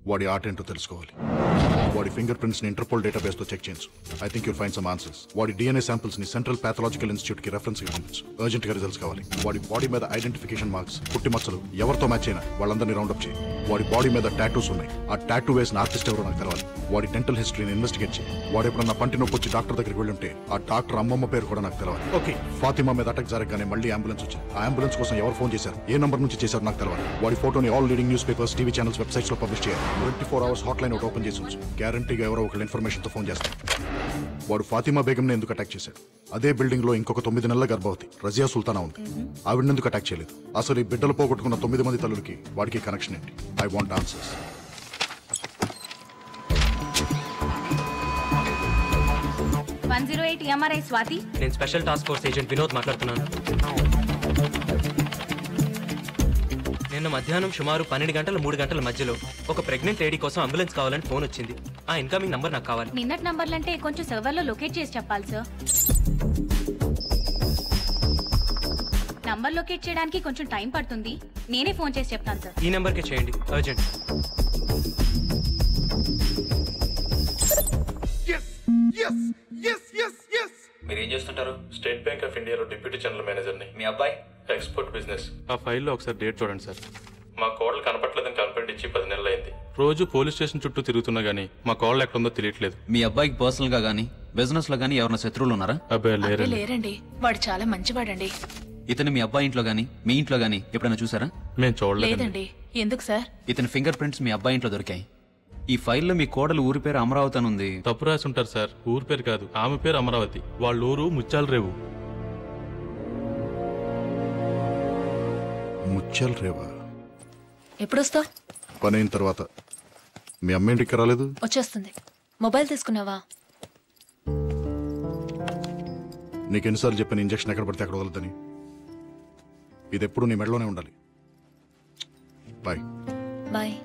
వాడి ఆట ఏంటో తెలుసుకోవాలి. వాడి ఫింగర్ ప్రింట్స్ ని ఇంటర్పోల్ డేటాబేస్ తో చెక్ చేయించు. I think you'll find some answers. వాడి డిఎన్ఏ శాంపిల్స్ ని సెంట్రల్ పాథలాజికల్ ఇన్స్టిట్యూట్ కి రెఫరెన్స్ గా పంపించు. అర్జెంట్ గా రిజల్ట్స్ కావాలి. వాడి బాడీ మీద ఐడెంటిఫికేషన్ మార్క్స్, పుట్టి మచ్చలు ఎవరితో మ్యాచ్ అయినా వాళ్ళందరినీ రౌండప్ చేయి. వాడి బాడీ మీద టాటూస్ ఉన్నాయి. ఆ టాటూ వేసిన ఆర్టిస్ట్ ఎవరో నాకు తెలవాలి. వాడి డెంటల్ హిస్టరీని ఇన్వెస్టిగేట్ చేయి. వాడు ఎప్పుడన్నా పంటి నొప్పి వచ్చి డాక్టర్ దగ్గరికి వెళ్ళి ఉంటే ఆ డాక్టర్ అమ్మమ్మ పేరు కూడా నాకు తెలవాలి. ఓకే. ఫాతిమా మీద అటాక్ జరగగానే మళ్ళీ అంబులెన్స్ వచ్చింది. ఆ అంబులెన్స్ కోసం ఎవరు ఫోన్ చేశారు, ఏ నంబర్ నుంచి చేశారు నాకు తెలవాలి. వాడి ఫోటోని all leading news papers, TV channels, websites లో పబ్లిష్ చేయాలి. 24 hours హాట్ లైన్ ఒకటి ఓపెన్ చేసి ఉంచు. గ్యారంటీగా ఎవరో ఒకళ్ళు ఇన్ఫర్మేషన్ తో ఫోన్ చేస్తారు. వాడు ఫాతిమా బేగంని ఎందుకు అటాక్ చేశాడు? అదే బిల్డింగ్ లో ఇంకొక 9 నెలల గర్భవతి రజియా సుల్తానా ఉంది. ఆవిడ ఎందుకు అటాక్ చేయలేదు? అసలు ఈ బిడ్డలు పోగొట్టుకున్న 9 మంది తల్లులకి వాడికి కనెక్షన్ ఏంటి? I want answers. స్వాతి, నేను special task force agent Vinod మాట్లాడుతున్నాను. నిన్న మధ్యాహ్నం సుమారు 12 గంటల 3 గంటల మధ్యలో ఒక ప్రెగ్నెంట్ లేడీ కోసం అంబులెన్స్ కావాలని ఫోన్ వచ్చింది. ఆ ఇన్కమింగ్ నంబర్ నాకు కావాలి. నిన్నటి నంబర్లంటే కొంచెం సర్వర్లో లొకేట్ చేసి చెప్పాలి సార్. నంబర్ లొకేట్ చేయడానికి కొంచెం టైం పడుతుంది. నేనే ఫోన్ చేసి చెప్తాను సార్. ఈ నెంబర్కే చేయండి, అర్జెంట్. మీరు ఏం చేస్తుంటారు? స్టేట్ బ్యాంక్ ఆఫ్ ఇండియాలో డిప్యూటీ జనరల్ మేనేజర్ని. మీ అబ్బాయి ఎక్స్పోర్ట్ బిజినెస్. ఆ ఫైల్లో ఒకసారి డేట్ చూడండి సార్. మా కోడలు కనపట్లేదని కంప్లైంట్ ఇచ్చి 10 నెలలు అయింది. రోజు పోలీస్ స్టేషన్ చుట్టూ తిరుగుతున్నా గానీ మా కోడలు ఎక్కడుందో తెలియట్లేదు. మీ అబ్బాయికి పర్సనల్ గా గానీ బిజినెస్ లో గానీ ఎవరైనా శత్రువులు ఉన్నారా? అబ్బాయి లేరండి. వాడు చాలా మంచివాడండి. ఇతను మీ అబ్బాయి ఇంట్లో గానీ మీ ఇంట్లో గానీ ఎప్పుడైనా చూసారా? మేము చూడలేదు. లేదండి. ఎందుకు సార్? ఇతని ఫింగర్ ప్రింట్స్ మీ అబ్బాయి ఇంట్లో దొరికాయి. ఈ ఫైల్లో మీ కోడలు ఊరి పేరు అమరావతి అని ఉంది. తప్పు రాసి ఉంటారు సార్. ఊరి పేరు కాదు, ఆమె పేరు అమరావతి. వాళ్ళ ఊరు ముత్యాల రేవు. ముత్యాల రేవా? ఎప్పుడు వస్తావు? పని అయిన తర్వాత. మీ అమ్మ ఇంటికి రాలేదు? వచ్చేస్తుంది. మొబైల్ తీసుకున్నావా? నీకెన్నిసార్లు చెప్పిన ఇంజక్షన్ ఎక్కడ పడితే అక్కడ వదలదని. ఇది ఎప్పుడు నీ మెడలోనే ఉండాలి. Bye. Bye.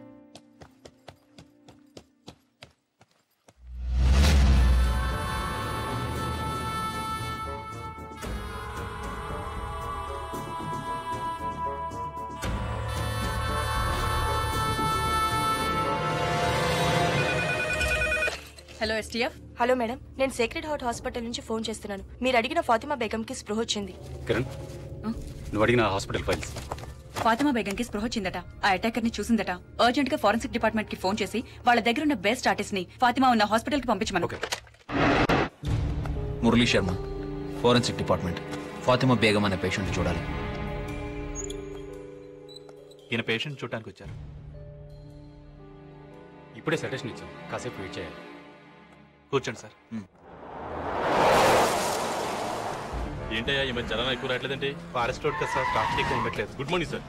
Hello STF. Hello madam, నేను సేక్రెడ్ హార్ట్ హాస్పిటల్ నుంచి ఫోన్ చేస్తున్నాను. మీరు అడిగిన ఫాతిమా బేగంకి స్పృహ వచ్చింది. కిరణ్, నువ్వు అడిగిన హాస్పిటల్ ఫైల్స్. ఫాతిమా బేగంకి స్పృహ వచ్చిందట. ఆ అటాకర్ ని చూసిందట. అర్జెంట్ గా ఫోరెన్సిక్ డిపార్ట్మెంట్ కి ఫోన్ చేసి వాళ్ళ దగ్గర ఉన్న బెస్ట్ ఆర్టిస్ట్ ని ఫాతిమా ఉన్న హాస్పిటల్ కి పంపించమను. Murali Sharma, forensic department. ఫాతిమా బేగం అనే పేషెంట్ చూడాలి. ఈయన పేషెంట్ చూడటానికి వచ్చారు. ఇప్పుడే సజెషన్ ఇచ్చాం, కాసేపు వెయిట్ చేయాలి. కూర్చోండి సార్. ఏంటయ్యా ఈ మధ్య జనం ఎక్కువ రావట్లేదండి? ఫారెస్ట్ రోడ్ కదా సార్, ట్రాఫిక్ ఎక్కువ ఉండట్లేదు. Good morning sir.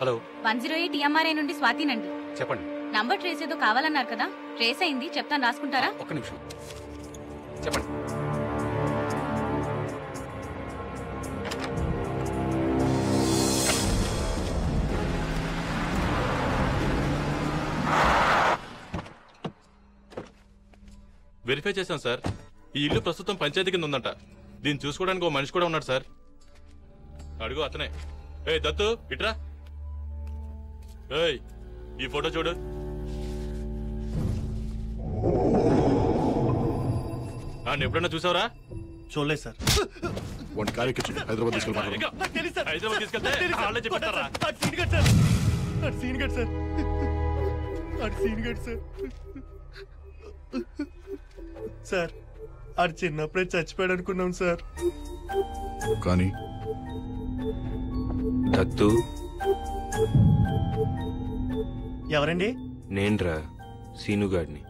Hello, 108 EMRI నుండి స్వాతినండి. చెప్పండి. నంబర్ ట్రేస్ ఏదో కావాలన్నారు కదా, ట్రేస్ అయింది. చెప్తాను, రాసుకుంటారా? ఒక్క నిమిషం చెప్పండి. వెరిఫై చేశాం సార్. ఈ ఇల్లు ప్రస్తుతం పంచాయతీ కింద ఉందంట. దీన్ని చూసుకోవడానికి ఒక మనిషి కూడా ఉన్నాడు సార్. అడుగు అతనే. ఏ దత్తు ఇట్రా. ఏయ్ ఈ ఫోటో చూడు. ఎప్పుడన్నా చూసావరా? చూడలేదు సార్. వాడి కార్యక్రమం హైదరాబాద్ తీసుకెళ్ళి హైదరాబాద్ తీసుకెళ్తే వాళ్ళే చెప్తారా? సార్ ఆడు చిన్నప్పుడే చచ్చిపోయాడు అనుకున్నాం సార్. కానీ దత్తు ఎవరండి? నేన్రా సీనుగాడిని.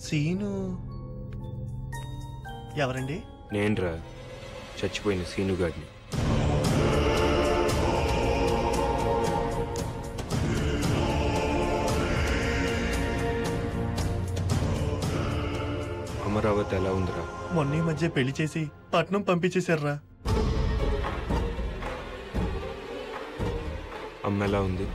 సీను ఎవరండి? నేనురా, చచ్చిపోయిన సీనుగాడిని. అమరావతి ఎలా ఉందిరా? మొన్న ఈ మధ్య పెళ్లి చేసి పట్నం పంపించేశారా. అమ్మ ఎలా ఉంది?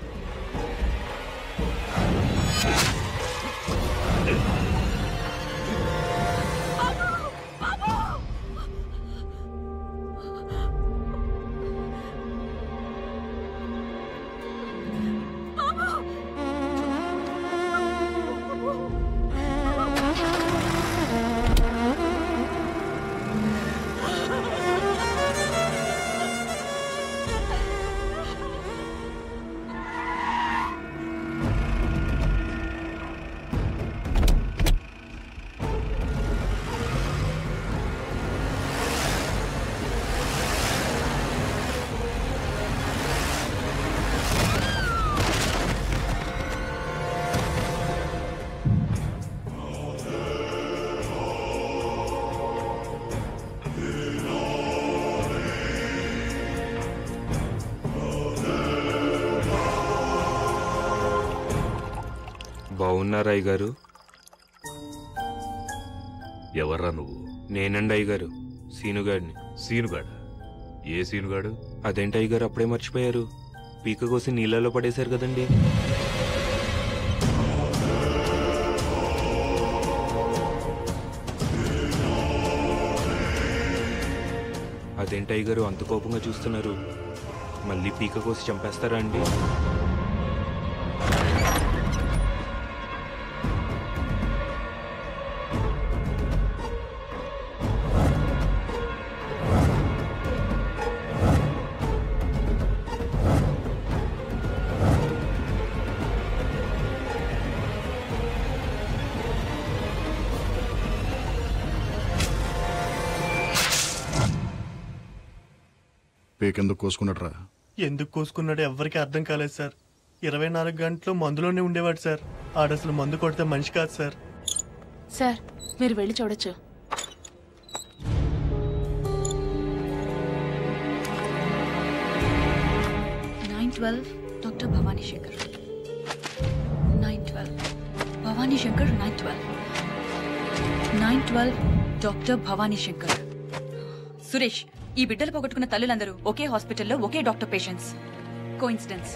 బాగున్నారా అయ్యగారు? ఎవర్రా నువ్వు? నేనండి అయ్యగారు, సీనుగాడిని. సీనుగాడు? ఏ సీనుగాడు? అదేంటి అయ్యగారు అప్పుడే మర్చిపోయారు? పీక కోసి నీళ్ళలో పడేశారు కదండి. అదేంటి అయ్యగారు అంత కోపంగా చూస్తున్నారు? మళ్ళీ పీక కోసి చంపేస్తారా అండి? పేకెందుకు కోసుకున్నాడు రా? ఎందుకు కోసుకున్నాడో ఎవ్వరికి అర్థం కాలేదు సార్. 24 గంటలు మందులోనే ఉండేవాడు సార్. ఆడసలు మందు కొడితే మనిషి కాదు సార్. సార్ మీరు వెళ్ళి చూడొచ్చు. Doctor Bhavani Shankar 912 Bhavani Shankar 912 doctor Bhavani Shankar. సురేష్, ఈ బిడ్డలు పోగొట్టుకున్న తల్లులందరూ ఒకే హాస్పిటల్లో ఒకే డాక్టర్ పేషెంట్స్. కోఇన్సిడెన్స్.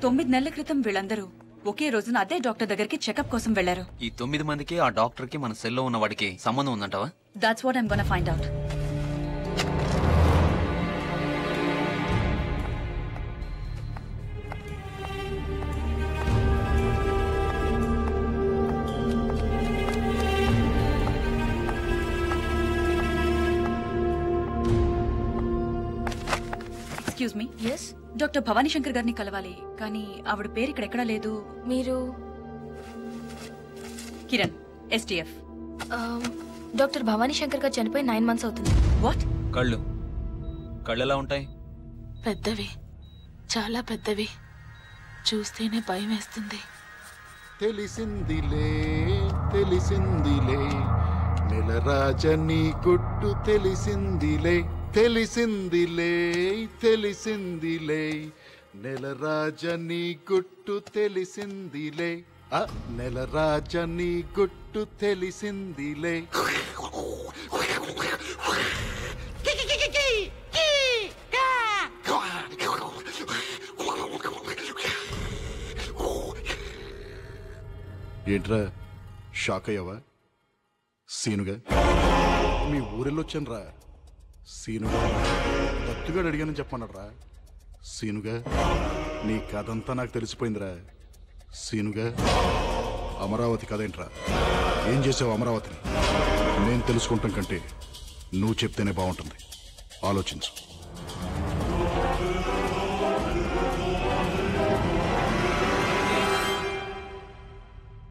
9 నెలల క్రితం వీళ్ళందరూ ఒకే రోజున అదే డాక్టర్ దగ్గరికి చెకప్ కోసం వెళ్లారు. ఈ 9 మందికి ఆ డాక్టర్ కి మన సెల్లో ఉన్న వాడికి సంబంధం ఉందంటావా? That's what I'm gonna find out. Excuse me. Yes. Doctor Bhavani Shankar గారిని కలవాలి, కానీ ఆవిడ పేరు ఇక్కడ ఎక్కడా లేదు. మీరు? కిరణ్, STF. డాక్టర్ భవానీ శంకర్ గారు చనిపోయి 9 months అవుతుంది. వాట్? కళ్ళు ఎలా ఉంటాయి? పెద్దవి, చాలా పెద్దవి. చూస్తేనే భయం వేస్తుంది. తెలిసిందిలే తెలిసిందిలే నెలరాజని గుట్టు తెలిసిందిలే తెలిసిందిలే తెలిసిందిలే నెలరాజని గుట్టు తెలిసిందిలే నెలరాజని గుట్టు తెలిసిందిలే. ఏంట్రా షాక్ అయ్యావా? సీనుగా మీ ఊరెళ్ళొచ్చాను రా. సీనుగా దత్తుగాడు అడిగానని చెప్పమన్నాడు. సీనుగా నీ కథంతా నాకు తెలిసిపోయిందిరా. సీనుగా అమరావతి కథేంట్రా? ఏం చేసావు అమరావతిని? నేను తెలుసుకుంటాం కంటే నువ్వు చెప్తేనే బాగుంటుంది. ఆలోచించు.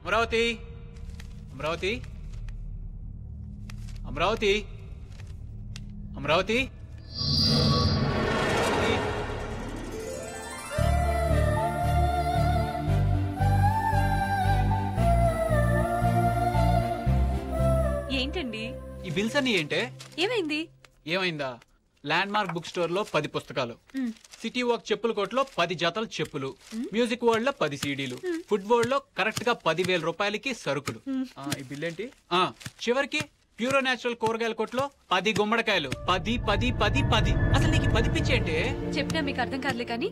అమరావతి, అమరావతి, అమరావతి, అమరావతి. ఏంటండి ఈ బిల్స్ అన్ని ఏంటే? ఏమైంది? ఏమైందా? ల్యాండ్ మార్క్ బుక్ స్టోర్ లో 10 పుస్తకాలు, సిటీ వాక్ చెప్పుల కోట్లో 10 జతల చెప్పులు, మ్యూజిక్ వరల్డ్ లో 10 సీడీలు, ఫుడ్ వరల్డ్ లో కరెక్ట్ గా 10,000 రూపాయలకి సరుకులు. ఈ బిల్ ఏంటి? చివరికి ప్యూరో న్యాచురల్ కూరగాయల కొట్లో 10 గుమ్మడికాయలు. 10 10 10 10. అసలు నీకు 10 పిచ్చి ఏంటి? చెప్పినా మీకు అర్థం కాదులే కానీ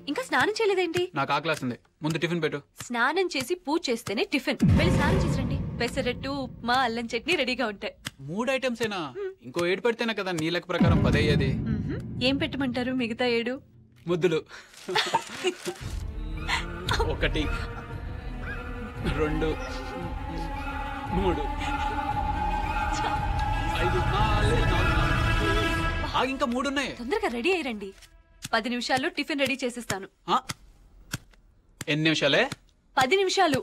ఇంకా స్నానం చేయలేదేంటి? నాకు ఆకలేస్తుంది, ముందు టిఫిన్ పెట్టు. స్నానం చేసి పూజ చేస్తేనే టిఫిన్. వెళ్ళి స్నానం చేసి రండి. పెసరట్టు, ఉప్మా, అల్లం చట్నీ రెడీగా ఉంటాయి. 3 ఐటమ్స్ ఏనా? ఇంకో 7 పెడితేనే కదా నీ లెక్క ప్రకారం 10 అయ్యేది. ఏం పెట్టమంటారు మిగతా 7? ముద్దులు. 1 2 3 5 ఇంకా 3 ఉన్నాయి. తొందరగా రెడీ అయ్యండి. 10 నిమిషాల్లో టిఫిన్ రెడీ చేసిస్తాను. ఎన్ని నిమిషాలే? 10 నిమిషాలు.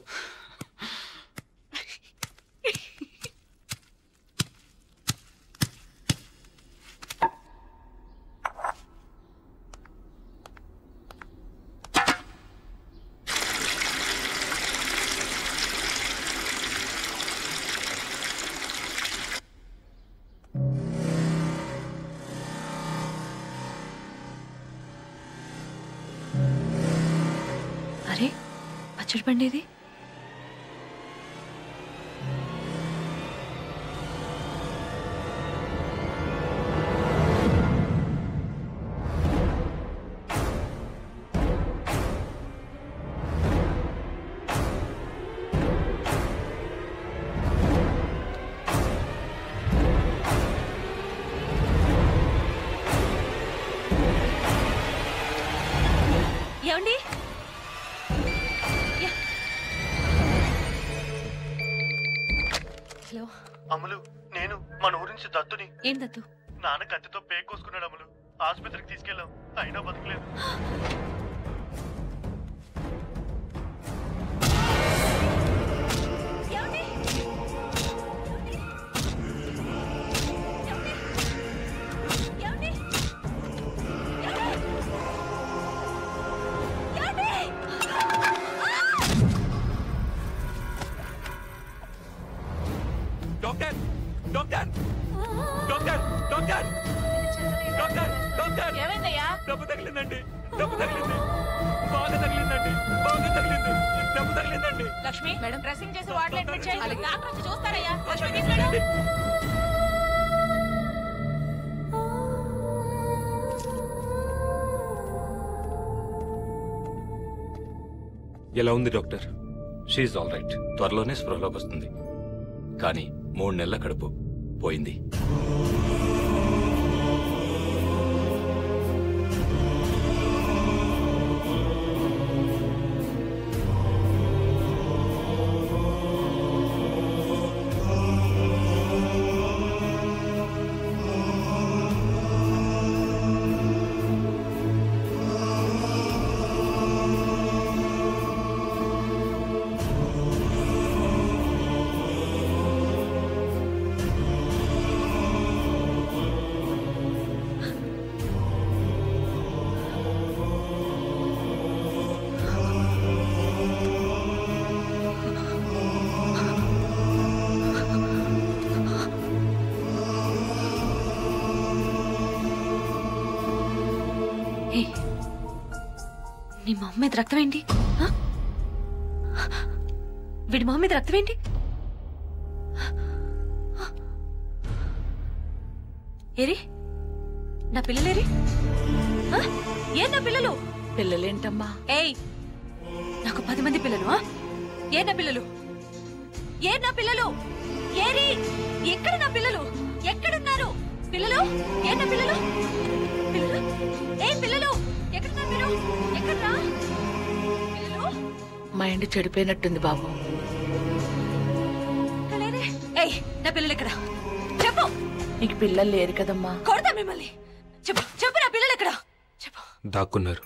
అరే పచ్చడి పండేది. ఏమండి? హలో అమలు, నేను మన ఊరి నుంచి దత్తుని. ఏం దత్తు? నాన్న కత్తితో పేక్ కోసుకున్నాడు అమలు. ఆసుపత్రికి తీసుకెళ్ళాం, అయినా బతకలేదు. Doctor doctor doctor doctor doctor doctor ఏమైందయ్యా? డబ్బు తగిలిందండి, డబ్బు తగిలింది, బాగా తగిలిందండి, బాగా తగిలింది, డబ్బు తగిలిందండి. లక్ష్మి మేడం డ్రెస్సింగ్ చేసి వార్డులో అడ్మిట్ చేయి. అలాగే డాక్టర్ వచ్చి చూస్తారయ్యా. లక్ష్మి తీసుకెళ్ళు. ఎలా ఉంది డాక్టర్? She all right. త్వరలోనే స్పృహలోకి వస్తుంది. కానీ 3 నెలల కడుపు పోయింది. నీ మొహం మీద రక్తం ఏంటి? వీడి మొహం మీద రక్తం ఏంటి? ఏరి నా పిల్లలేరి? ఏ నా పిల్లలు? పిల్లలేంటమ్మా? ఏయ్ నాకు 10 మంది పిల్లలు. ఏ నా పిల్లలు? ఏ నా పిల్లలు? ఏరి ఎక్కడ నా పిల్లలు? ఎక్కడున్నారు పిల్లలు? ఏ నా పిల్లలు? పిల్లలు ఏ పిల్లలు? ఎక్కడున్నారు మీరు? ఎక్కడ్రా పిల్లలు? మైండ్ చెడిపోయినట్టుంది బాబు. ఏయ్ నా పిల్లలు ఎక్కడ? చెప్పు. నీకు పిల్లలు లేరు కదమ్మా. కొడతా మిమ్మల్ని. చెప్పు చెప్పు నా పిల్లలు ఎక్కడ? చెప్పు. దాక్కున్నారు.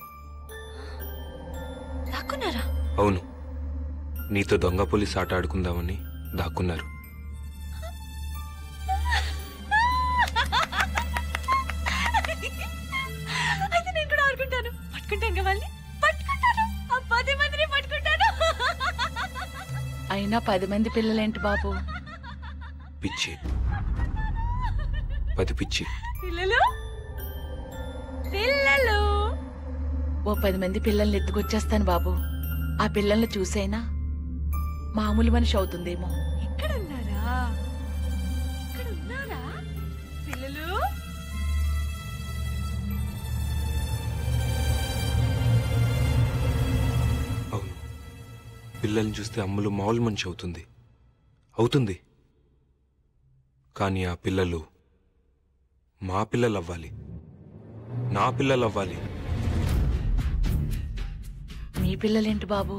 దాక్కున్నారా? అవును, నీతో దొంగ పోలీస్ ఆట ఆడుకుందామని దాక్కున్నారు. అయితే నేను కూడా ఆడుకుంటాను. పట్టుకుంటాను వాళ్ళని, పట్టుకుంటాను. ఆ 10 మందిని పట్టుకుంటాను. అయినా 10 మంది పిల్లలేంటి బాబు? పిచ్చి 10 పిచ్చి. పిల్లలు పిల్లలు ఓ 10 మంది పిల్లల్ని ఎత్తుకొచ్చేస్తాను బాబు. ఆ పిల్లల్ని చూసైనా మామూలు మనిషి అవుతుందేమో. ఇక్కడ ఉన్నారా? ఇక్కడ ఉన్నారా పిల్లలు? అవును, పిల్లల్ని చూస్తే అమ్ములు మామూలు మనిషి అవుతుంది. కానీ ఆ పిల్లలు మా పిల్లలు అవ్వాలి, నా పిల్లలు అవ్వాలి. మీ పిల్లలేంటి బాబు?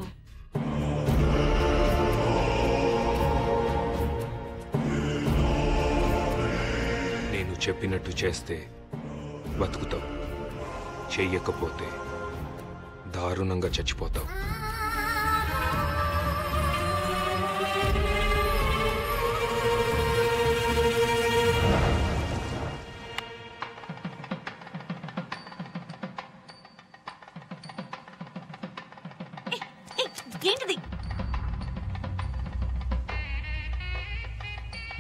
నేను చెప్పినట్టు చేస్తే బతుకుతావు, చెయ్యకపోతే దారుణంగా చచ్చిపోతావు. ఏంటిది?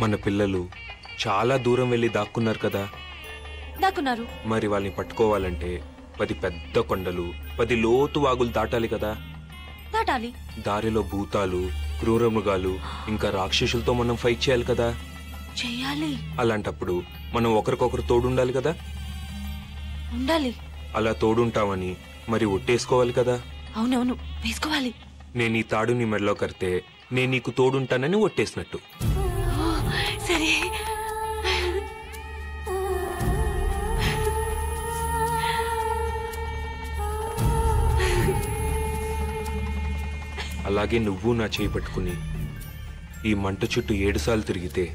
మన పిల్లలు చాలా దూరం వెళ్ళి దాక్కున్నారు కదా. దాక్కున్నారు. మరి వాళ్ళని పట్టుకోవాలంటే 10 పెద్ద కొండలు, 10 లోతు వాగులు దాటాలి కదా. దాటాలి. దారిలో భూతాలు, క్రూర మృగాలు, ఇంకా రాక్షసులతో మనం ఫైట్ చేయాలి కదా. చెయ్యాలి. అలాంటప్పుడు మనం ఒకరికొకరు తోడుండాలి కదా. ఉండాలి. అలా తోడుంటామని మరి ఒట్టేసుకోవాలి కదా. అవునవును, వేసుకోవాలి. నేను ఈ తాడు నీ మెడలో కడితే నేను నీకు తోడుంటానని ఒట్టేసినట్టు. సరే. అలాగే నువ్వు నా చేయి పట్టుకుని ఈ మంట చుట్టూ 7 సార్లు తిరిగితే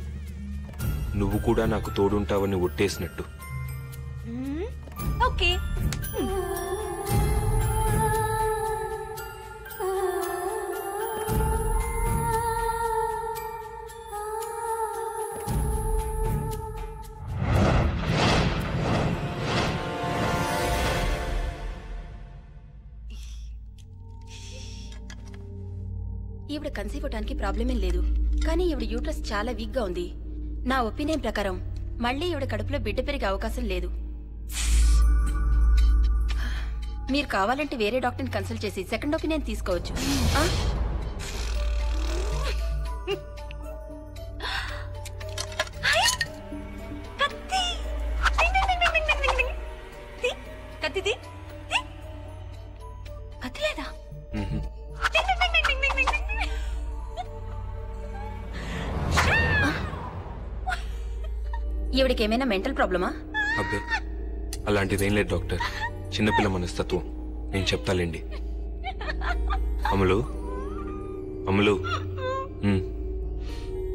నువ్వు కూడా నాకు తోడుంటావని ఒట్టేసినట్టు. ఓకే. ఈవిడ కన్సీవ్ అవడానికి ప్రాబ్లం ఏం లేదు, కానీ ఈవిడ యూట్రస్ చాలా వీక్ గా ఉంది. నా ఒపీనియన్ ప్రకారం మళ్ళీ ఈవిడ కడుపులో బిడ్డ పెరిగే అవకాశం లేదు. మీరు కావాలంటే వేరే డాక్టర్ని కన్సల్ట్ చేసి సెకండ్ ఒపీనియన్ తీసుకోవచ్చు. కత్తిది కత్తి లేదా? ఈవిడికి ఏమైనా మెంటల్ ప్రాబ్లమా? అబ్బే, అలాంటిదేం లేదు డాక్టర్. చిన్నపిల్ల మనస్తత్వం. నేను చెప్తాలేండి. అమలు,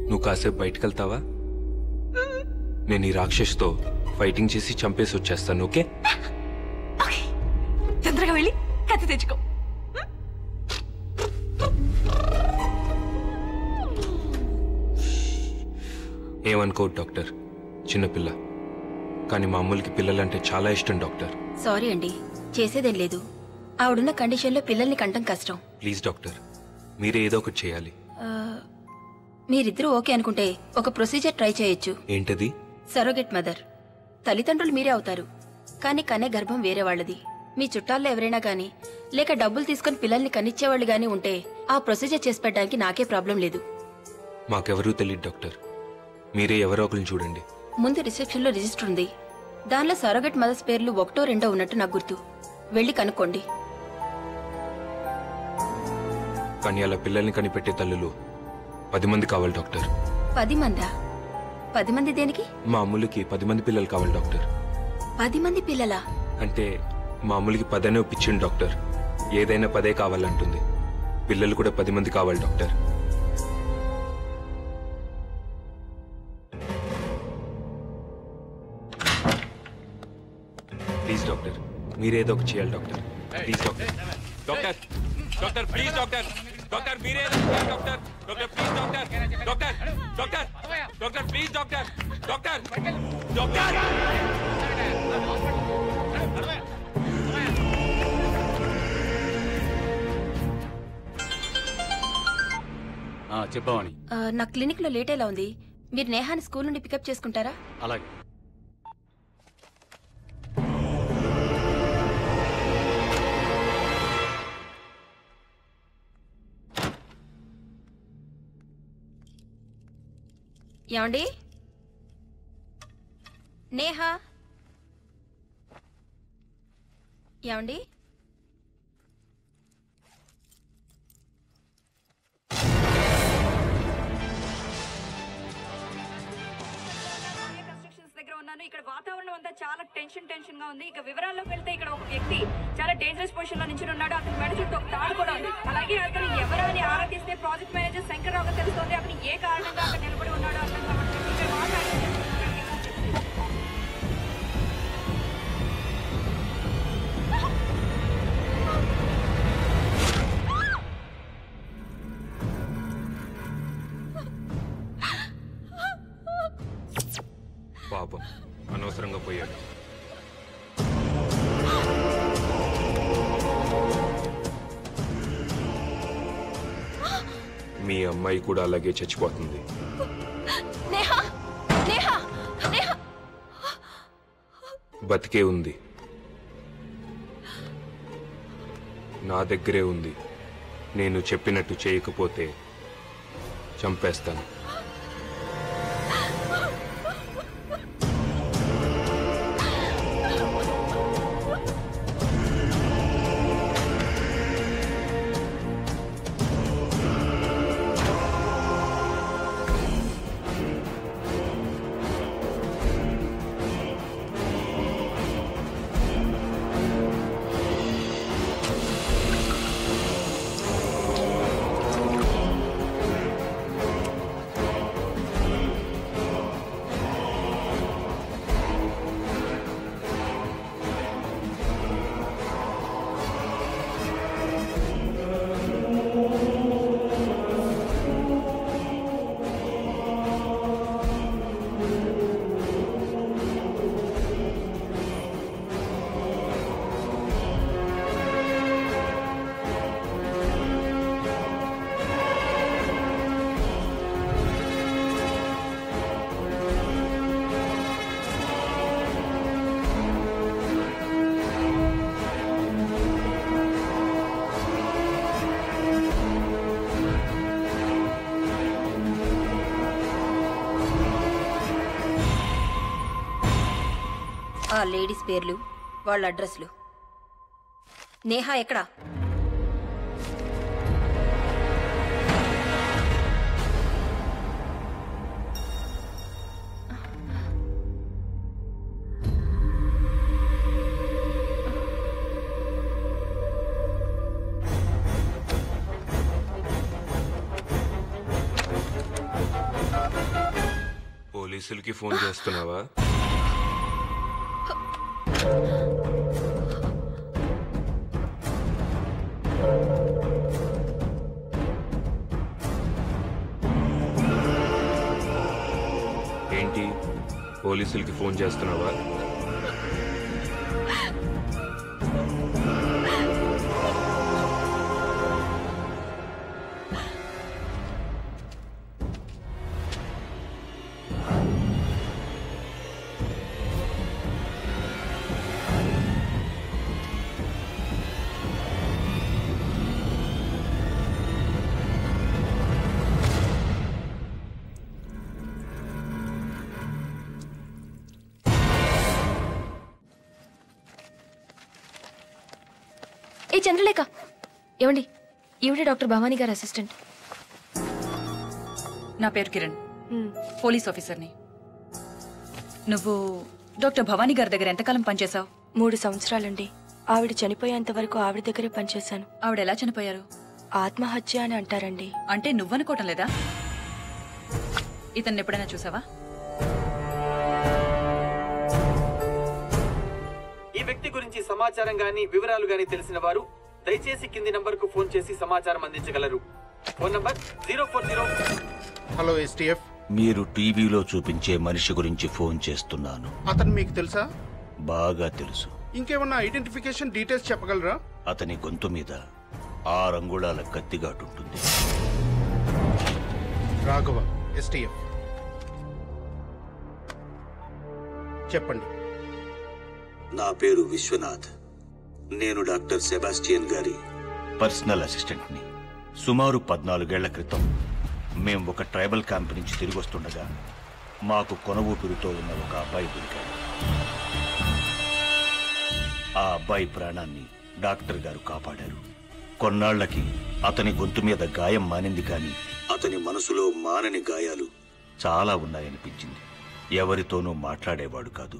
నువ్వు కాసేపు బయటకు వెళ్తావా? నేను ఈ రాక్షసుతో ఫైటింగ్ చేసి చంపేసి వచ్చేస్తాను. ఓకే? తొందరగా వెళ్ళి కత్తి తెచ్చుకో. ఏమనుకోవద్దు డాక్టర్, చిన్నపిల్ల. కానీ మా అమ్ములకి పిల్లలంటే చాలా ఇష్టం డాక్టర్. సారీ అండి, చేసేదేం లేదు. ఆవిడున్న కండిషన్లో పిల్లల్ని కంటం కష్టం. ప్లీజ్ డాక్టర్, మీరే ఏదో ఒకటి చేయాలి. మీరిద్దరూ ఓకే అనుకుంటే ఒక ప్రొసీజర్ ట్రై చేయొచ్చు. ఏంటది? Surrogate mother. తల్లిదండ్రులు మీరే అవుతారు, కానీ కనే గర్భం వేరే వాళ్ళది. మీ చుట్టాల్లో ఎవరైనా గానీ లేక డబ్బులు తీసుకుని పిల్లల్ని కనిచ్చేవాళ్ళు గానీ ఉంటే ఆ ప్రొసీజర్ చేసి పెట్టడానికి నాకే ప్రాబ్లం లేదు. మాకెవరూ తెలియదు డాక్టర్, మీరే ఎవరో ఒకరిని చూడండి. ముందు రిసెప్షన్లో రిజిస్టర్ ఉంది, దానిలో సరోగేట్ మదర్స్ పేర్లు 1, 2 ఉన్నట్టు నాకు గుర్తు. వెళ్ళి కనుక్కోండి. కానీ అలా పిల్లల్ని కనిపెట్టే తల్లులు 10 మంది కావాలి డాక్టర్. 10 మందా? 10 మంది దేనికి? మా అమ్ములకి 10 మంది పిల్లలు కావాలి డాక్టర్. 10 మంది పిల్లలా? అంటే మా అమ్ములకి 10 అనే ఒప్పించింది డాక్టర్. ఏదైనా 10 కావాలంటుంది. పిల్లలు కూడా 10 మంది కావాలి డాక్టర్. ప్లీజ్ డాక్టర్, మీరేదో ఒకటి చేయాలి doctor. Please doctor. Doctor, doctor please doctor. Doctor మీరే doctor. Doctor please doctor. Doctor, doctor, doctor please doctor. Doctor, doctor. నా క్లినిక్ లో లేట్ ఎలా ఉంది? మీరు నేహాని స్కూల్ నుండి పికప్ చేసుకుంటారా? అలాగే. ఏమండి? నేహా ఏమండి? దగ్గర ఉన్నాను. ఇక్కడ వాతావరణం అంతా చాలా టెన్షన్ గా ఉంది. ఇక వివరాల్లోకి వెళ్తే ఇక్కడ ఒక వ్యక్తి చాలా డేంజరస్ పొజిషన్ లో నించుని ఉన్నాడు. అతని మెడ చుట్టూ ఒక తాడు కూడా ఉంది. అలాగే అతను ఎవరా అని ఆరా తీస్తే ప్రాజెక్ట్ మేనేజర్ శంకర్రావు తెలుస్తోంది. అతను ఏ కారణంగా అక్కడ నిలబడి ఉన్నాడో అర్థం కావట్లేదు. ఇక్కడ మాట్లాడండి. పాపం అనవసరంగా పోయాడు. మీ అమ్మాయి కూడా అలాగే చచ్చిపోతుంది. బతికే ఉంది, నా దగ్గరే ఉంది. నేను చెప్పినట్టు చేయకపోతే చంపేస్తాను. ఆ లేడీస్ పేర్లు, వాళ్ళ అడ్రస్లు. నేహా ఎక్కడా? పోలీసులకి ఫోన్ చేస్తున్నావా? ఏంటి, పోలీసులకి ఫోన్ చేస్తున్నావా? ఏ చంద్రలేఖ, ఏమండి? ఈవిడే డాక్టర్ భవానీ గారి అసిస్టెంట్. నా పేరు కిరణ్, పోలీస్ ఆఫీసర్ని. నువ్వు డాక్టర్ భవానీ గారి దగ్గర ఎంతకాలం పనిచేశావు? 3 సంవత్సరాలండి. ఆవిడ చనిపోయేంత వరకు ఆవిడ దగ్గరే పనిచేశాను. ఆవిడ ఎలా చనిపోయారు? ఆత్మహత్య అని అంటారండి. అంటే నువ్వనుకోవటం లేదా? ఇతన్ని ఎప్పుడైనా చూసావా? ఈ వ్యక్తి గురించి సమాచారం గాని వివరాలు గాని తెలిసిన వారు దయచేసి కింది నంబర్కు ఫోన్ చేసి సమాచారం అందించగలరు. Phone number 040. Hello STF. మీరు టీవీలో చూపించే మనిషి గురించి ఫోన్ చేస్తున్నాను. అతను మీకు తెలుసా? బాగా తెలుసు. ఇంకేమన్నా ఐడెంటిఫికేషన్ డీటెయిల్స్ చెప్పగలరా? అతని గొంతు మీద 6 అంగుళాల కత్తిగాటుంటుంది. రాఘవ, ఎస్టీఎఫ్. చెప్పండి. నా పేరు విశ్వనాథ్. నేను డాక్టర్ సెబాస్టియన్ గారి పర్సనల్ అసిస్టెంట్ని. సుమారు 14 ఏళ్ల క్రితం మేము ఒక ట్రైబల్ క్యాంప్ నుంచి తిరిగి వస్తుండగా మాకు కొన ఊపిరితో ఉన్న ఒక అబ్బాయి దొరికాడు. ఆ అబ్బాయి ప్రాణాన్ని డాక్టర్ గారు కాపాడారు. కొన్నాళ్లకి అతని గొంతు మీద గాయం మానింది, కానీ అతని మనసులో మానని గాయాలు చాలా ఉన్నాయనిపించింది. ఎవరితోనూ మాట్లాడేవాడు కాదు.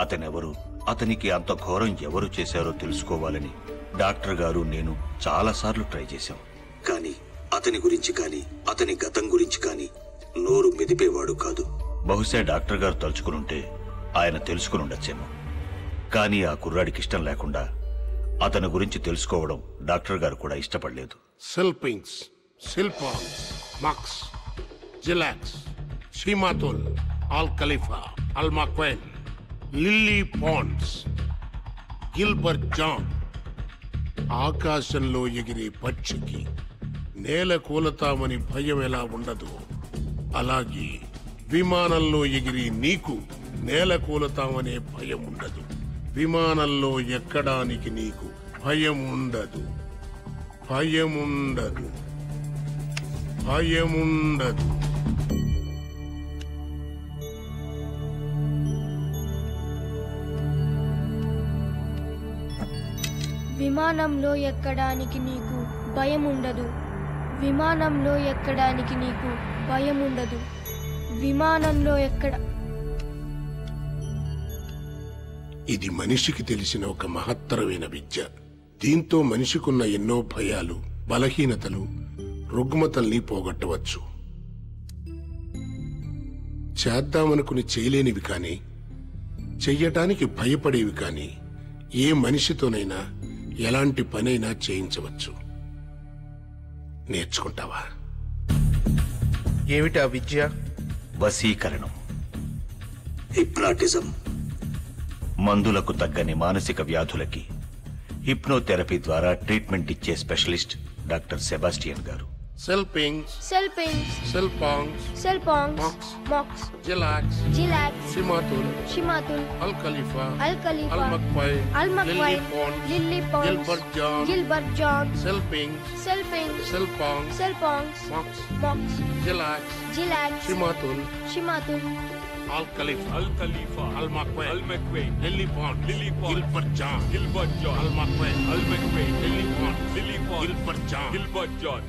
అతనెవరు, అతనికి అంత ఘోరం ఎవరు చేశారో తెలుసుకోవాలని డాక్టర్ గారు నేను చాలాసార్లు ట్రై చేశాం. కానీ అతని గురించి కానీ అతని గతం గురించి కానీ నోరు మెదిపేవాడు కాదు. బహుశా డాక్టర్ గారు తలుచుకునుంటే ఆయన తెలుసుకుని ఉండొచ్చేమో. కానీ ఆ కుర్రాడికి ఇష్టం లేకుండా అతని గురించి తెలుసుకోవడం డాక్టర్ గారు కూడా ఇష్టపడలేదు. సెల్పింగ్స్, సిల్పాంగ్స్, మక్స్, జిలాక్స్, షీమాతుల్, ఆల్ ఖలీఫా, అల్ మక్వైన్, లిల్లీ పాండ్స్, గిల్బర్ట్ జాన్. ఆకాశంలో ఎగిరే పక్షికి నేల కూలతామని భయం ఎలా ఉండదు, అలాగే విమానంలో ఎగిరి నీకు నేల కూలతామనే భయం ఉండదు. విమానంలో ఎక్కడానికి నీకు భయం ఉండదు. భయముండదు. భయముండదు. విమానంలో ఎక్కడానికి నీకు భయం ఉండదు. విమానంలో ఎక్కడానికి నీకు భయం ఉండదు. విమానంలో ఎక్కడ. ఇది మనిషికి తెలిసిన ఒక మహత్తరమైన విద్య. దీంతో మనిషికున్న ఎన్నో భయాలు, బలహీనతలు, రుగ్మతల్ని పోగొట్టవచ్చు. చేద్దామనుకుని చేయలేనివి కానీ, చెయ్యటానికి భయపడేవి కానీ ఏ మనిషితోనైనా ఎలాంటి పనైనా చేయించవచ్చు. నేర్చుకుంటావా? ఏమిటా విద్య? వశీకరణం, హిప్నాటిజం. మందులకు తగ్గని మానసిక వ్యాధులకి హిప్నోథెరపీ ద్వారా ట్రీట్మెంట్ ఇచ్చే స్పెషలిస్ట్ డాక్టర్ సెబాస్టియన్ గారు. సెల్పింగ్స్, సెల్పింగ్స్, సిల్పాంగ్స్, సిల్పాంగ్స్, మక్స్, జిలాక్స్, జిలాక్స్, షీమాతుల్, షీమాతుల్, అల్ ఖలీఫా, అల్ ఖలీఫా, అల్ మక్వైన్, అల్ మక్వైన్, lily ponds, Gilbert John, Gilbert John, సెల్పింగ్స్, సెల్పింగ్స్, సిల్పాంగ్స్, సిల్పాంగ్స్, మక్స్, మక్స్, జిలాక్స్, జిలాక్స్, షీమాతుల్, షీమాతుల్, అల్ ఖలీఫా, అల్ మక్వైన్, లిల్లీ పాండ్, గిల్బర్ట్ జాన్, అల్ మక్వైన్, లిల్లీ పాండ్, గిల్బర్ట్ జాన్.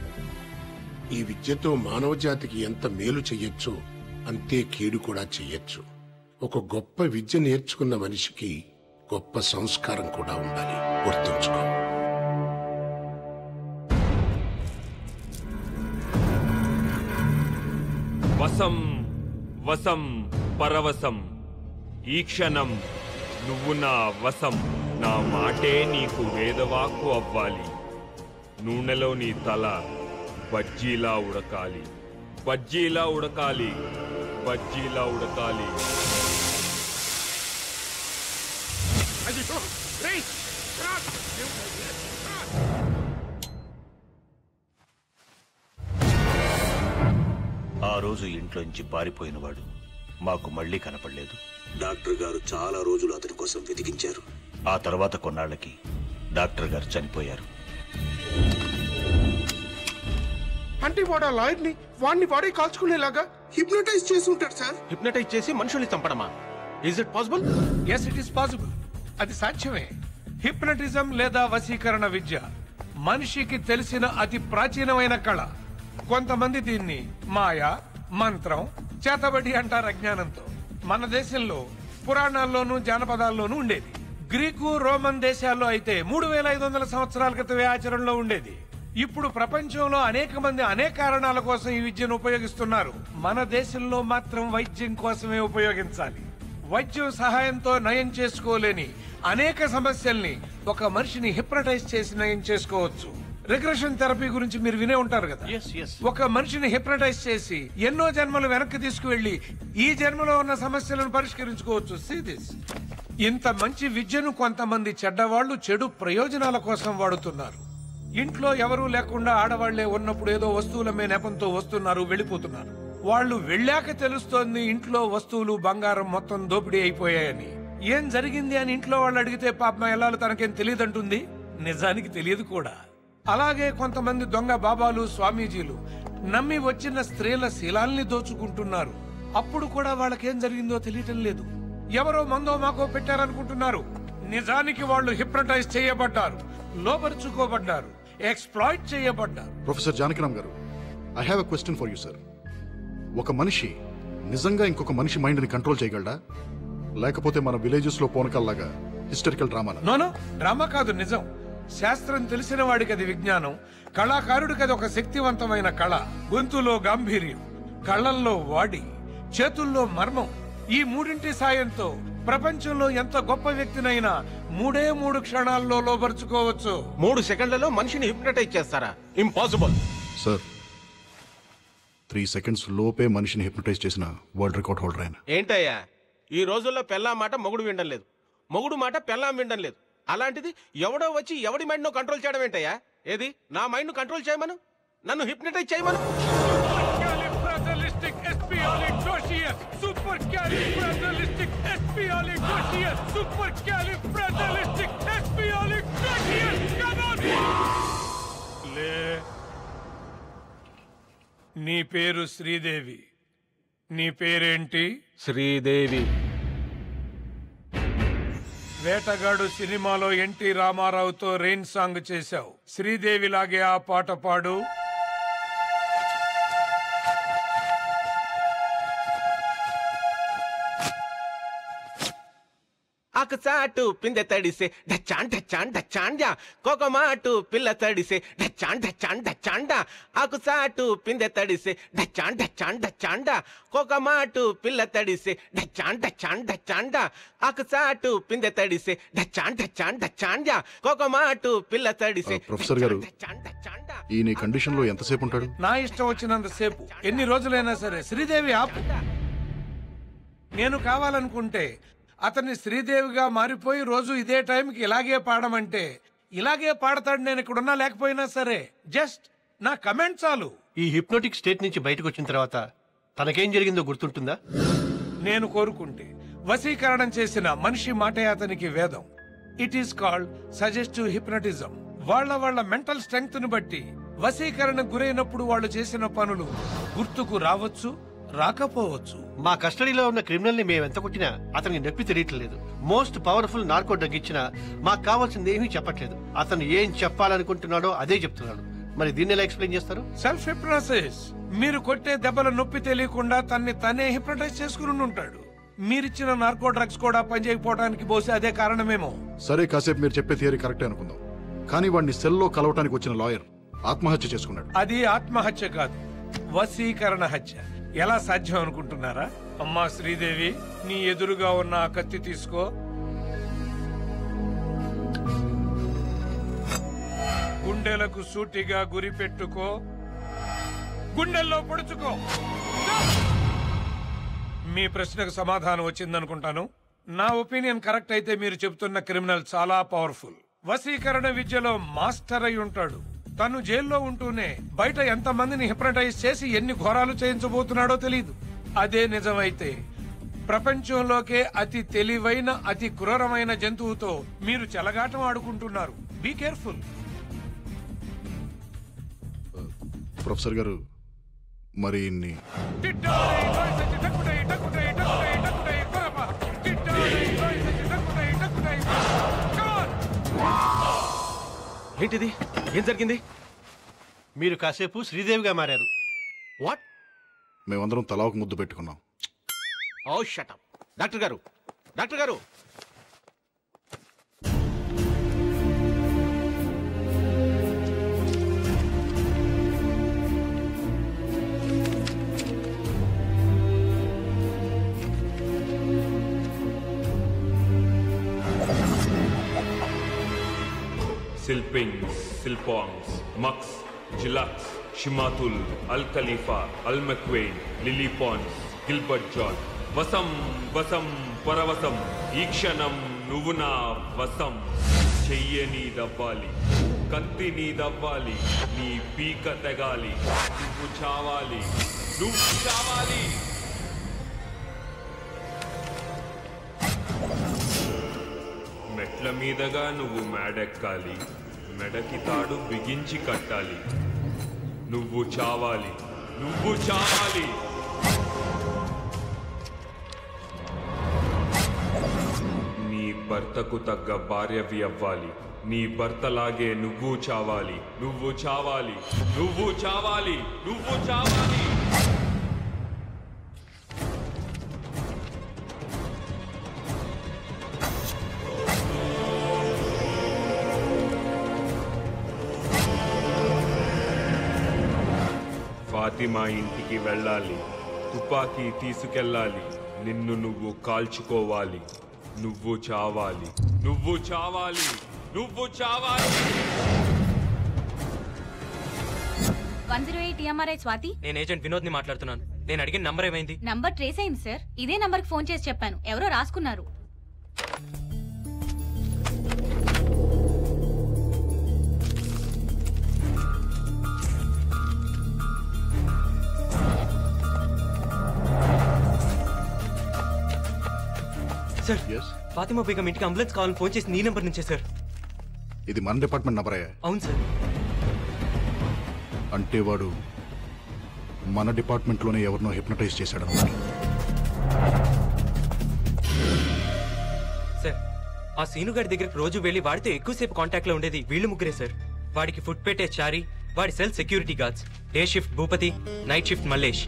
ఈ విద్యతో మానవ జాతికి ఎంత మేలు చెయ్యొచ్చో అంతే కీడు కూడా చెయ్యొచ్చు. ఒక గొప్ప విద్య నేర్చుకున్న మనిషికి గొప్ప సంస్కారం కూడా ఉండాలి. గుర్తుంచుకో. వసం వసం పరవశం, ఈ క్షణం నువ్వు నా వశం. నా మాటే నీకు వేదవాక్కు అవ్వాలి. నూనెలో నీ తల బజ్జీలా ఉడకాలి. బజ్జీలా ఉడకాలి. బజ్జీలా ఉడకాలి. ఆ రోజు ఇంట్లోంచి పారిపోయినవాడు మాకు మళ్లీ కనపడలేదు. డాక్టర్ గారు చాలా రోజులు అతని కోసం వెతికించారు. ఆ తర్వాత కొన్నాళ్లకి డాక్టర్ గారు చనిపోయారు. అంటే వాడు ఆ లాయర్ని వాడే కాల్చుకునేలాగా హిప్నోటైజ్ చేసి ఉంటాడు సార్. హిప్నోటైజ్ చేసి మనుషుల్ని చంపడమా? Is it possible? Yes, it is possible. అది సాధ్యమే. హిప్నటిజం లేదా వశీకరణ విద్య మనిషికి తెలిసిన అతి ప్రాచీనమైన కళ. కొంతమంది దీన్ని మాయ, మంత్రం, చేతబడి అంటారు అజ్ఞానంతో. మన దేశంలో పురాణాల్లోనూ జానపదాల్లోనూ ఉండేది. గ్రీకు, రోమన్ దేశాల్లో అయితే 3500 సంవత్సరాల క్రితమే ఆచరణలో ఉండేది. ఇప్పుడు ప్రపంచంలో అనేక మంది అనేక కారణాల కోసం ఈ విద్యను ఉపయోగిస్తున్నారు. మన దేశంలో మాత్రం వైద్యం కోసమే ఉపయోగించాలి. వైద్యం సహాయంతో నయం చేసుకోలేని అనేక సమస్యల్ని ఒక మనిషిని హిప్నటైజ్ చేసి నయం చేసుకోవచ్చు. రిగ్రెషన్ థెరపీ గురించి మీరు వినే ఉంటారు కదా. ఒక మనిషిని హిప్నటైజ్ చేసి ఎన్నో జన్మలు వెనక్కి తీసుకువెళ్లి ఈ జన్మలో ఉన్న సమస్యలను పరిష్కరించుకోవచ్చు. See this. ఇంత మంచి విద్యను కొంతమంది చెడ్డవాళ్లు చెడు ప్రయోజనాల కోసం వాడుతున్నారు. ఇంట్లో ఎవరూ లేకుండా ఆడవాళ్లే ఉన్నప్పుడు ఏదో వస్తువులమ్మే నెపంతో వస్తున్నారు, వెళ్ళిపోతున్నారు. వాళ్ళు వెళ్ళాక తెలుస్తోంది ఇంట్లో వస్తువులు బంగారం మొత్తం దోపిడీ అయిపోయాయని. ఏం జరిగింది అని ఇంట్లో వాళ్ళు అడిగితే పాపం ఎల్లాలు తనకేం తెలియదంటుంది. నిజానికి తెలియదు కూడా. అలాగే కొంతమంది దొంగ బాబాలు స్వామీజీలు నమ్మి వచ్చిన స్త్రీల శీలాల్ని దోచుకుంటున్నారు. అప్పుడు కూడా వాళ్ళకేం జరిగిందో తెలియటం లేదు. ఎవరో మందో మాకో పెట్టారనుకుంటున్నారు. నిజానికి వాళ్ళు హిప్నటైజ్ చేయబడ్డారు, లోపరుచుకోబడ్డారు, ఎక్స్‌ప్లాయిట్ చేయబడ్డారు. ప్రొఫెసర్ జానకిరామ్ గారు, I have a question for you sir. ఒక మనిషి నిజంగా ఇంకొక మనిషి మైండ్ని కంట్రోల్ చేయగలడా, లేకపోతే మన విలేజెస్ లో పోనకల్లాగా హిస్టరికల్ డ్రామా? నోనో, డ్రామా కాదు, నిజం. శాస్త్రం తెలిసిన వాడికి అది విజ్ఞానం, కళాకారుడికి అది ఒక శక్తివంతమైన కళ. గొంతులో గాంభీర్యం, కళ్ళల్లో వాడి, చేతుల్లో మర్మం. ఈ మూడింటి సాయంతో ప్రపంచంలో ఎంత గొప్ప వ్యక్తినైనా 3 క్షణాల్లో లోపరుచుకోవచ్చు. 3 సెకండ్లలో మనిషిని హిప్నటైజ్ చేస్తారా? Impossible sir. 3 సెకండ్స్ లోపే మనిషిని హిప్నటైజ్ చేసిన వరల్డ్ రికార్డ్ హోల్డర్ ఆయన. ఏంటయ్యా, ఈ రోజుల్లో పెళ్ళాం మాట మొగుడు వినడం లేదు, మొగుడు మాట పెళ్ళాం వినడం లేదు. అలాంటిది ఎవడో వచ్చి ఎవడి మైండ్ ను కంట్రోల్ చేయడం ఏంటయ్యా? ఏది నా మైండ్ ను కంట్రోల్ చేయమను, నన్ను హిప్నటైజ్ చేయమను. నీ పేరు శ్రీదేవి, నీ పేరేంటి? శ్రీదేవి. వేటగాడు సినిమాలో ఎన్టీ రామారావుతో రెయిన్ సాంగ్ చేశావు. శ్రీదేవి లాగే ఆ పాట పాడు. ఆకుచాటు పిందె తడిసే డచ్చాన్ డచ్చాన్ డచ్చాండా, కోకమాటు పిల్ల తడిసే డచ్చాన్ డచ్చాన్ డచ్చాండా. ఆకుచాటు పిందె తడిసే డచ్చాన్ డచ్చాన్ డచ్చాండా, కోకమాటు పిల్ల తడిసే డచ్చాన్ డచ్చాన్ డచ్చాండా. ఆకుచాటు పిందె తడిసే డచ్చాన్ డచ్చాన్ డచ్చాండా, కోకమాటు పిల్ల తడిసే. ప్రొఫెసర్ గారు, ఈయన కండిషన్ లో ఎంతసేపు ఉంటాడు? నా ఇష్టం వచ్చినంతసేపు, ఎన్ని రోజులైనా సరే. శ్రీదేవి ఆపు. నేను కావాలనుకుంటే అతన్ని శ్రీదేవిగా మారిపోయి రోజు ఇదే టైంకి ఇలాగే పాడమంటే ఇలాగే పాడతాడు. నేను ఇక్కడున్నా లేకపోయినా సరే. జస్ట్ నా కమెంట్ చాలు. ఈ హిప్నోటిక్ స్టేట్ నుంచి బయటకు వచ్చిన తర్వాత తనకేం జరిగిందో గుర్తుంటుందా? నేను కోరుకుంటే వశీకరణం చేసిన మనిషి మాటే అతనికి వేదం. It is called suggestive hypnotism. వాళ్ళ మెంటల్ స్ట్రెంగ్త్ ను బట్టి వశీకరణకు గురైనప్పుడు వాళ్ళు చేసిన పనులు గుర్తుకు రావచ్చు, రాకపోవచ్చు. మా కస్టడీలో ఉన్న క్రిమినల్ ని మేము ఎంత కొట్టినా అతనికి నొప్పి తెలియట్లేదు. మోస్ట్ పవర్ఫుల్ నార్కో డ్రగ్ ఇచ్చినా మాకు కావాల్సింది ఏమీ చెప్పట్లేదు. అతను ఏం చెప్పాలనుకుంటున్నాడో అదే చెప్తున్నాడు. మరి దీన్ని ఎలా ఎక్స్ప్లెయిన్ చేస్తారు? Self hypnosis. మీరు కొట్టే దెబ్బల నొప్పి తెలియకుండా తనే హిప్నటైజ్ చేసుకుని ఉంటాడు. మీరిచ్చిన నార్కో డ్రగ్స్ కూడా పనిచేయకపోవడానికి బహుశా అదే కారణమేమో. సరే, కాసేపు మీరు చెప్పే థియరీ కరెక్టే అనుకుందాం. కానీ వాడిని సెల్లో కలవటానికి వచ్చిన లాయర్ ఆత్మహత్య చేసుకున్నాడు. అది ఆత్మహత్య కాదు, వశీకరణ హత్య. ఎలా సాధ్యం అనుకుంటున్నారా? అమ్మా శ్రీదేవి, నీ ఎదురుగా ఉన్న ఆ కత్తి తీసుకో. గుండెలకు సూటిగా గురి పెట్టుకో, గుండెల్లో పొడుచుకో. మీ ప్రశ్నకు సమాధానం వచ్చిందనుకుంటాను. నా ఒపీనియన్ కరెక్ట్ అయితే మీరు చెబుతున్న క్రిమినల్ చాలా పవర్ఫుల్. వశీకరణ విద్యలో మాస్టర్ అయి ఉంటాడు. తను జైల్లో ఉంటూనే బయట ఎంతమందిని హిప్నటైజ్ చేసి ఎన్ని ఘోరాలు చేయించబోతున్నాడో తెలియదు. అదే నిజమైతే ప్రపంచంలోకే అతి తెలివైన, అతి క్రూరమైన జంతువుతో మీరు చెలగాటం ఆడుకుంటున్నారు. Be careful. ప్రొఫెసర్ గారు, మరి ఏంటిది? ఏం జరిగింది? మీరు కాసేపు శ్రీదేవిగా మారారు. వాట్? మేమందరం తలా ఒక ముద్దు పెట్టుకున్నాం. ఓ షట్ అప్. డాక్టర్ గారు, డాక్టర్ గారు, Silpings, Silpongs, Mux, Jilux, Shimatul, Al Khalifa, Al McQuain, Lily Pons, Gilbert John. Vasam, Vasam, Paravasam, Ikshanam, Nuvuna, Vasam. చెయ్యని దవ్వాలి, కత్తిని దవ్వాలి, నీ పీక తెగాలి, నువ్వు చావాలి. నువ్వు చావాలి. మెట్ల మీదగా నువ్వు మేడెక్కాలి, మెడకి తాడు బిగించి కట్టాలి. నువ్వు చావాలి, నువ్వు చావాలి. నీ భర్తకు తగ్గ భార్యవి అవ్వాలి. నీ భర్తలాగే నువ్వు చావాలి, నువ్వు చావాలి, నువ్వు చావాలి, నువ్వు చావాలి. ఫాతిమా ఇంటికి వెళ్ళాలి, తుపాకీ తీసుకెళ్ళాలి, నిన్ను నువ్వు కాల్చుకోవాలి. నువ్వు చావాలి, నువ్వు చావాలి, నువ్వు చావాలి. 108 TMRI స్వాతి. నేను ఏజెంట్ వినోద్ ని మాట్లాడుతున్నాను. నేను అడిగిన నంబర్ ఏమైంది? నంబర్ ట్రేస్ అయింది సార్. ఇదే నంబర్ కి ఫోన్ చేసి చెప్పాను, ఎవరో రాసుకున్నారు. సార్, ఫాతిమా బేగం ఇంటికి అంబులెన్స్ కావాలని ఫోన్ చేసి నీ నంబర్ నుంచే సార్. ఇది మన డిపార్ట్మెంట్ నంబరే? అవును సార్. అంటే వాడు మన డిపార్ట్మెంట్లోనే ఎవరినో హిప్నటైజ్ చేశాడు అన్నమాట. సార్, ఆ సీనుగాడి దగ్గరికి రోజు వెళ్ళి వాడితో ఎక్కువసేపు కాంటాక్ట్ లో ఉండేది వీళ్ళు ముగ్గురే సార్. వాడికి ఫుడ్ పెట్టే చారి, వాడి cell security guards, day shift Bhupathi, night shift Mallesh.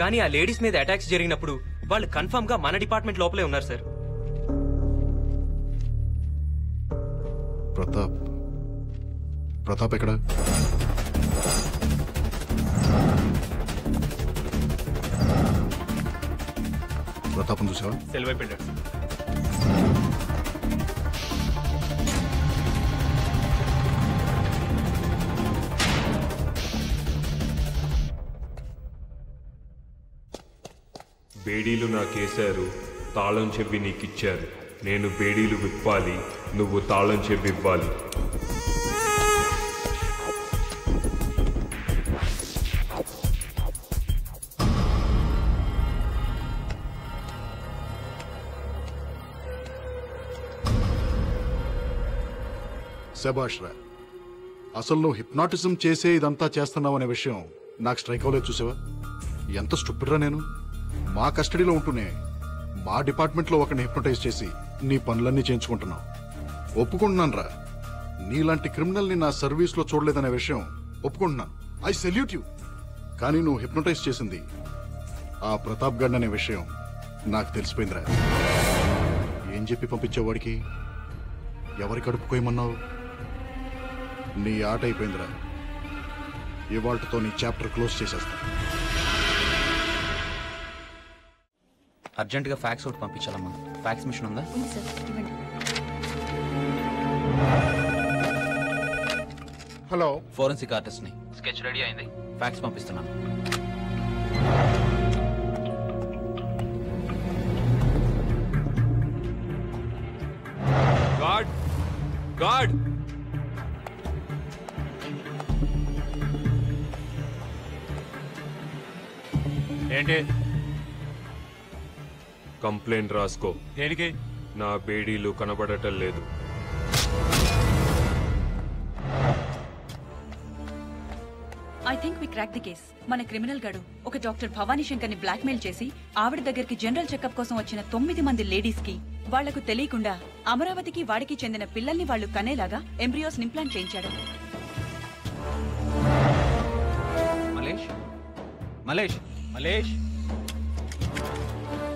కానీ ఆ లేడీస్ మీద అటాక్స్ జరిగినప్పుడు వాళ్ళు కన్ఫర్మ్ గా మన డిపార్ట్మెంట్ లోపలే ఉన్నారు సార్. ప్రతాప్ ఎక్కడ? ప్రతాపం చూసావా? సెల్ వైపు వెళ్ళాడు. బేడీలు నాకేశారు, తాళం చెవి నీకిచ్చారు. నేను బేడీలు విప్పాలి, నువ్వు తాళం చెవి ఇవ్వాలి. శభాష్ రా. అసలు నువ్వు హిప్నాటిజం చేసే ఇదంతా చేస్తున్నావు అనే విషయం నాకు స్ట్రైక్ అవ్వలేదు. చూసావా ఎంత స్టూపిడ్ రా నేను. మా కస్టడీలో ఉంటూనే మా డిపార్ట్మెంట్లో ఒకరిని హిప్నటైజ్ చేసి నీ పనులన్నీ చేయించుకుంటున్నావు. ఒప్పుకుంటున్నాను రా, నీలాంటి క్రిమినల్ని నా సర్వీస్లో చూడలేదనే విషయం ఒప్పుకుంటున్నాను. I salute you. కానీ నువ్వు హిప్నటైజ్ చేసింది ఆ ప్రతాప్ గడ్ అనే విషయం నాకు తెలిసిపోయిందిరా. ఏం చెప్పి పంపించేవాడికి? ఎవరి కడుపుకోయమన్నావు? నీ ఆట అయిపోయిందిరా. ఇవాళ్లతో నీ చాప్టర్ క్లోజ్ చేసేస్తా. అర్జెంటుగా ఫ్యాక్స్ ఒకటి పంపించాలమ్మా. ఫ్యాక్స్ మిషన్ ఉందా? హలో, ఫోరెన్సిక్ ఆర్టిస్ట్ ని. స్కెచ్ రెడీ అయింది, ఫ్యాక్స్ పంపిస్తున్నాను. గాడ్ గాడ్ ఏంటి? కంప్లైంట్ రాసుకో. దేనికి? నా బేడీలు కనబడటం లేదు. I think we crack the case. మన క్రిమినల్ గడు ఒక డాక్టర్ భవానీ శంకర్ ని బ్లాక్ మెయిల్ చేసి ఆవిడ దగ్గరికి జనరల్ చెకప్ కోసం వచ్చిన 9 మంది లేడీస్ కి వాళ్లకు తెలియకుండా అమరావతికి వాడికి చెందిన పిల్లల్ని వాళ్లు కనేలాగా ఎంబ్రియోస్ ఇంప్లాంట్ చేయించాడు. మలేష్ మలేష్ మలేష్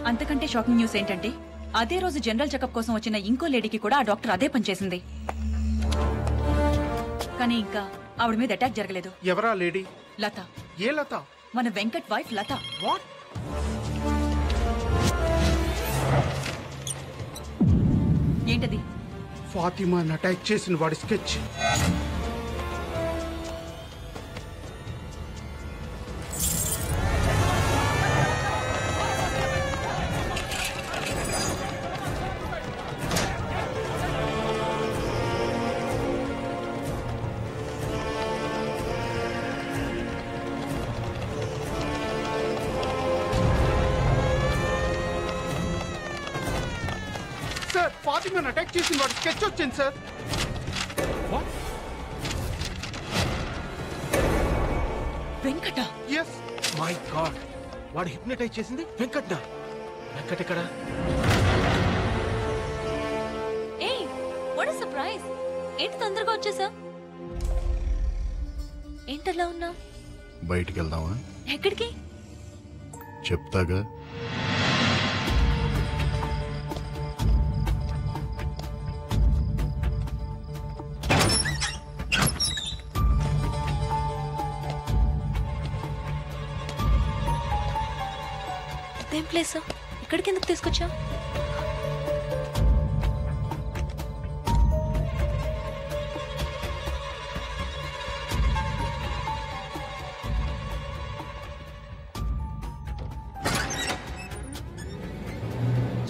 అంతకంటే షాకింగ్ న్యూస్ ఏంటంటే అదే రోజు జనరల్ చెకప్ కోసం వచ్చిన ఇంకో లేడీకి కూడా ఆ డాక్టర్ అదే పని చేసింది. కానీ ఇంకా ఆవిడ మీద అటాక్ జరగలేదు. ఎవరా లేడీ? లత. ఏ లత? మన వెంకట్ వైఫ్ లత. వాట్? ఏంటది? ఫాతిమాని అటాక్ చేసిన వాడి స్కెచ్. నుంచి నన్ను అటాక్ చేసిన వాడు స్కెచ్ వచ్చింది sir. Venkata. Yes my god, వాడు హిప్నటైజ్ చేసింది వెంకట్. వెంకట్ ఎక్కడ? ఏయ్ వాట్ ఇస్ సర్ప్రైజ్, ఏంటి తొందరగా వచ్చేసా? ఏంటలా ఉన్నా? బయటికి వెళ్దామా? ఎక్కడికి? చెప్తాగా. ఇదేం ప్లేస్? ఇక్కడికి ఎందుకు తీసుకొచ్చా?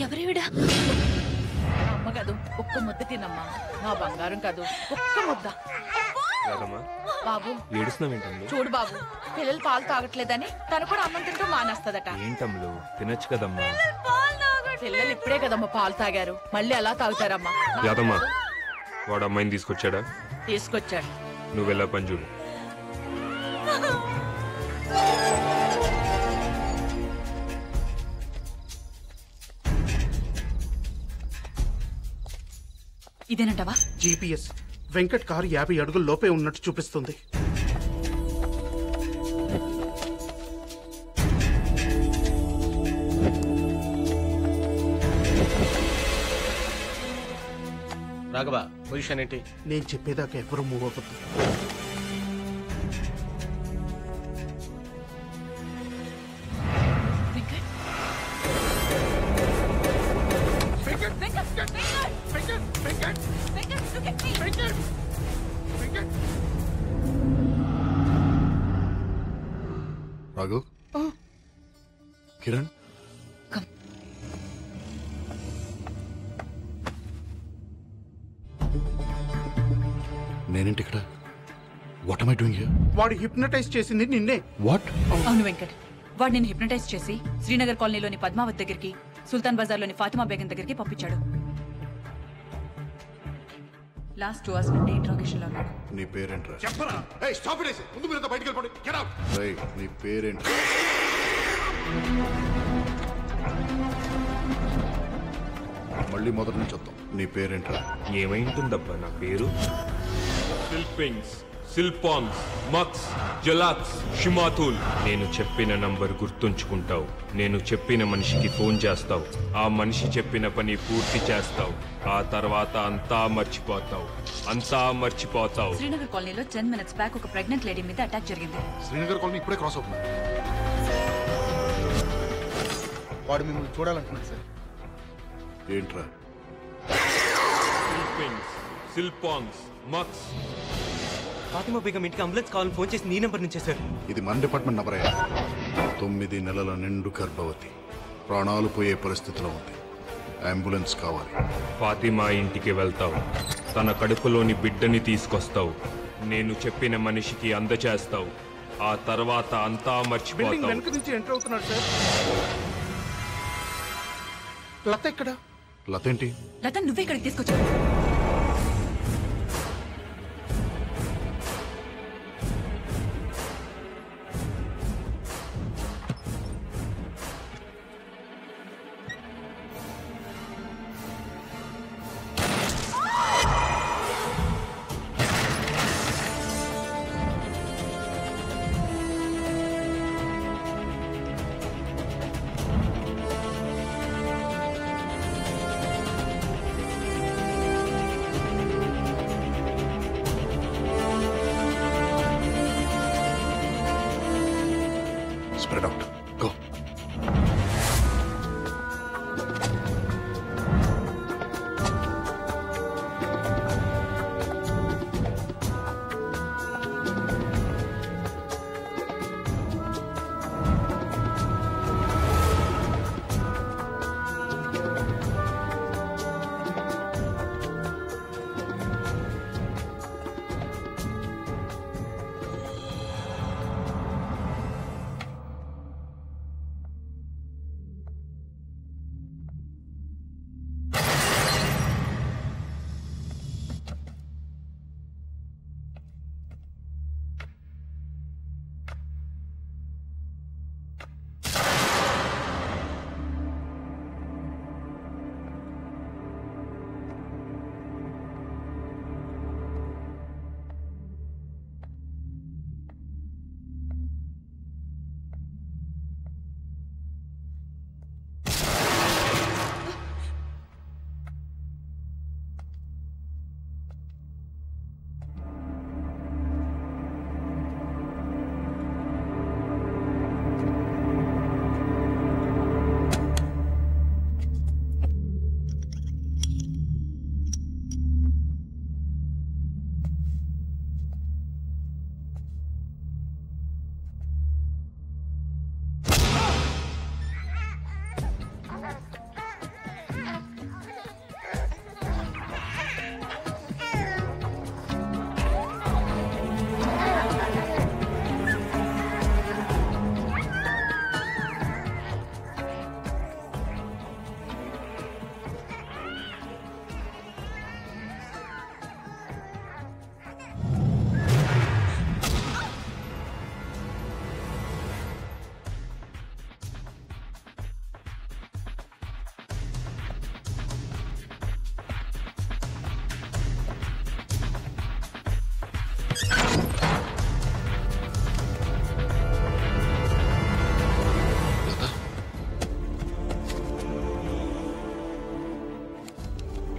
ఎవరేవిడా? అమ్మ కాదు, ఒక్క ముద్ద తినమ్మా. నా బంగారం కాదు, ఒక్క ముద్ద. బాబు ఏడుస్తున్నావేంటమ్లు? చూడు బాబు, పిల్లలు పాలు తాగట్లేదని తను కూడా అన్నం తింటూ మానేస్తదట. ఏంటమ్లు తినొచ్చు కదమ్మా. పిల్లలు ఇప్పుడే కదమ్మా పాలు తాగారు, మళ్ళీ అలా తాగుతారమ్మా. యాదమ్మా వాడు అమ్మాయిని తీసుకొచ్చాడా? తీసుకొచ్చాడు. నువ్వు వెళ్ళా పని చూడు. ఇదేనంటావా? జీపీఎస్ వెంకట్ కారు 50 అడుగుల లోపే ఉన్నట్టు చూపిస్తుంది. రాఘవ, పొజిషన్ ఏంటి? నేను చెప్పేదాకా ఎవరు మూవ్ అవ్వద్దు. రాఘవ్, కిరణ్, నేనేంటి ఇక్కడ? What am I doing here? వాడు హిప్నటైజ్ చేసింది నిన్నే. వాట్? అవును వెంకట్, వాడు నేను హిప్నటైజ్ చేసి శ్రీనగర్ కాలనీలోని పద్మావత్ దగ్గరికి, సుల్తాన్ బజార్లోని ఫాతిమా బేగం దగ్గరికి పంపించాడు. లాస్ట్ 2 hours నుండి ఇంట్రాగేషన్ లో ఉన్నాడు. నీ పేరేంట్రా? చెప్పరా. ఏయ్ స్టాప్ ఇట్. ముందు మీరంతా బయటికి వెళ్ళిపోండి. Get out. రేయ్ నీ పేరేంటి? మళ్ళీ మొదటి నుంచి వద్దాం. నీ పేరేంట్రా? ఏమైంటుందబ్బా నా పేరు? సిల్పింగ్స్, సిల్పాంగ్స్, మక్స్, జలాక్స్, షిమాతుల్. నేను చెప్పిన నంబర్ గుర్తుంచుకుంటావు. నేను చెప్పిన మనిషికి ఫోన్ చేస్తావు. ఆ మనిషి చెప్పిన పని పూర్తి చేస్తావు. ఆ తర్వాత అంతా మర్చిపోతావు. శ్రీనగర్ కాలనీలో 10 minutes బ్యాక్ ఒక ప్రెగ్నెంట్ లేడీ మీద అటాక్ జరిగింది. శ్రీనగర్ కాలనీ ఇప్పుడే క్రాస్ అవుతుంది. వాడు మిమ్మల్ని చూడాలంటున్నాడు సార్. ఏంట్రా? సిల్పింగ్స్, సిల్పాంగ్స్, మక్స్. ఫాతిమా బేగం ఇంటికి అంబులెన్స్ కావాలని ఫోన్ చేసి నీ నెంబర్ నుంచే సార్. ఇది మన డిపార్ట్మెంట్ నంబర్. 9 నెలల నిండు గర్భవతి, ప్రాణాలు పోయే పరిస్థితిలో ఉంది. అంబులెన్స్ కావాలి. ఫాతిమా ఇంటికి వెళ్తావు. తన కడుపులోని బిడ్డని తీసుకొస్తావు. నేను చెప్పిన మనిషికి అందచేస్తావు. ఆ తర్వాత అంతా మర్చిపోతావు. వెనక నుంచి ఎంటర్ అవుతున్నాడు సార్. లత ఎక్కడ? లత ఏంటి? లత నువ్వే ఇక్కడికి తీసుకొచ్చావు. Spread out. Go.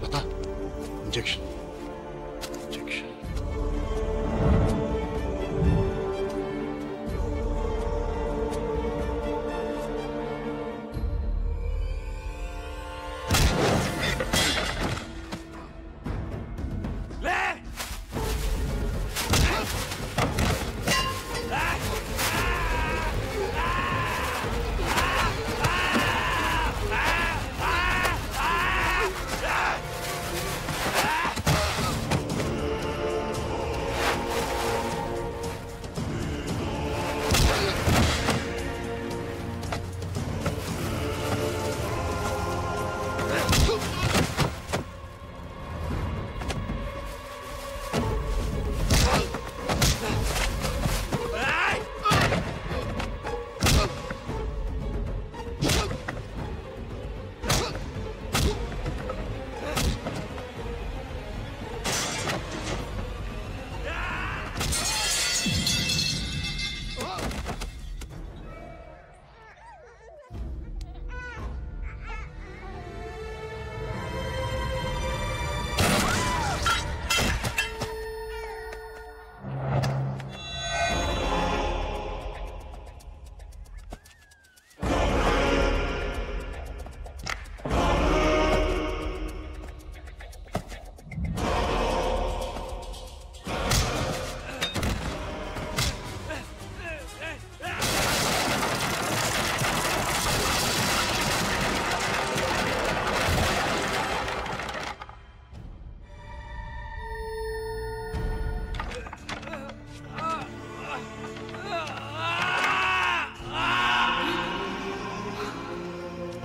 లత ఇంజెక్షన్ ఇంజెక్షన్.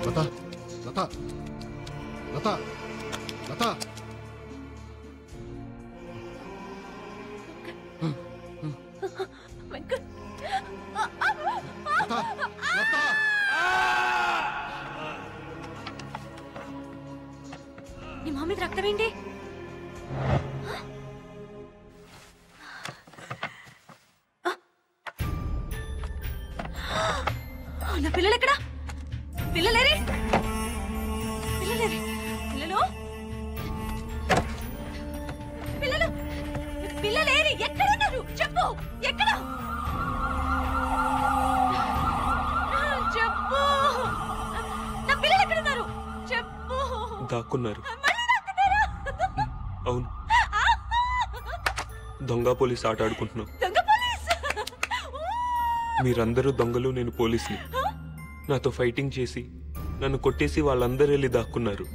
లత లత లత లత నీ మొహం మీద రక్తం ఏంటి? నా పిల్లలు ఎక్కడా? పిల్లలేరి పిల్లలేరి పిల్లలు పిల్లలు పిల్లలేరి ఎక్కడున్నారు? చెప్పు, ఎక్కడ? చెప్పు, నా పిల్లలు ఎక్కడున్నారు? చెప్పు. దాక్కున్నారు. అవును, దొంగ పోలీస్ ఆట ఆడుకుంటున్నాం. మీరందరూ దొంగలు, నేను పోలీసుని. నాతో ఫైటింగ్ చేసి నన్ను కొట్టేసి వాళ్ళందరూ వెళ్ళి దాక్కున్నారు.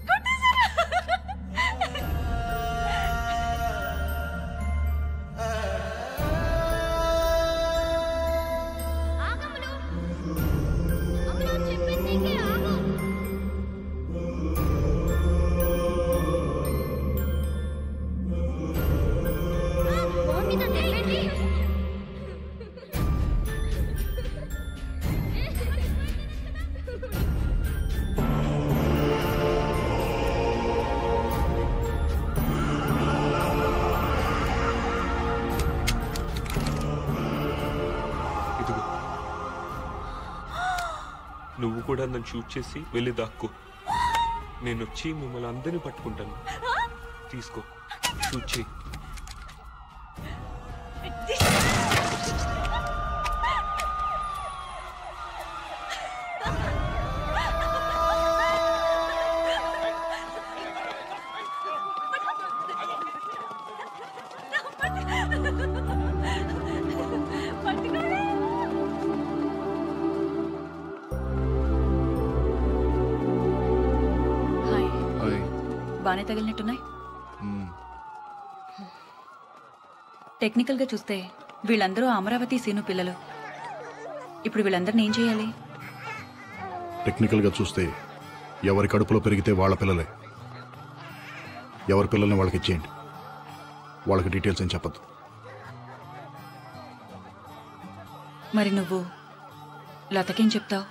నువ్వు కూడా నన్ను షూట్ చేసి వెళ్ళి దాక్కో. నేను వచ్చి మిమ్మల్ని అందరినీ పట్టుకుంటాను. తీసుకో, షూట్ చేయి. బానే తగిలినట్టున్నాయి. టెక్నికల్ గా చూస్తే వీళ్ళందరూ అమరావతి సీను పిల్లలు. ఇప్పుడు వీళ్ళందరినీ ఏం చేయాలి? టెక్నికల్ గా చూస్తే ఎవరి కడుపులో పెరిగితే వాళ్ళ పిల్లలే. ఎవరి పిల్లల్ని వాళ్ళకి ఇచ్చేయండి. వాళ్ళకి డీటెయిల్స్ ఏం చెప్పద్దు. మరి నువ్వు లతకేం చెప్తావు?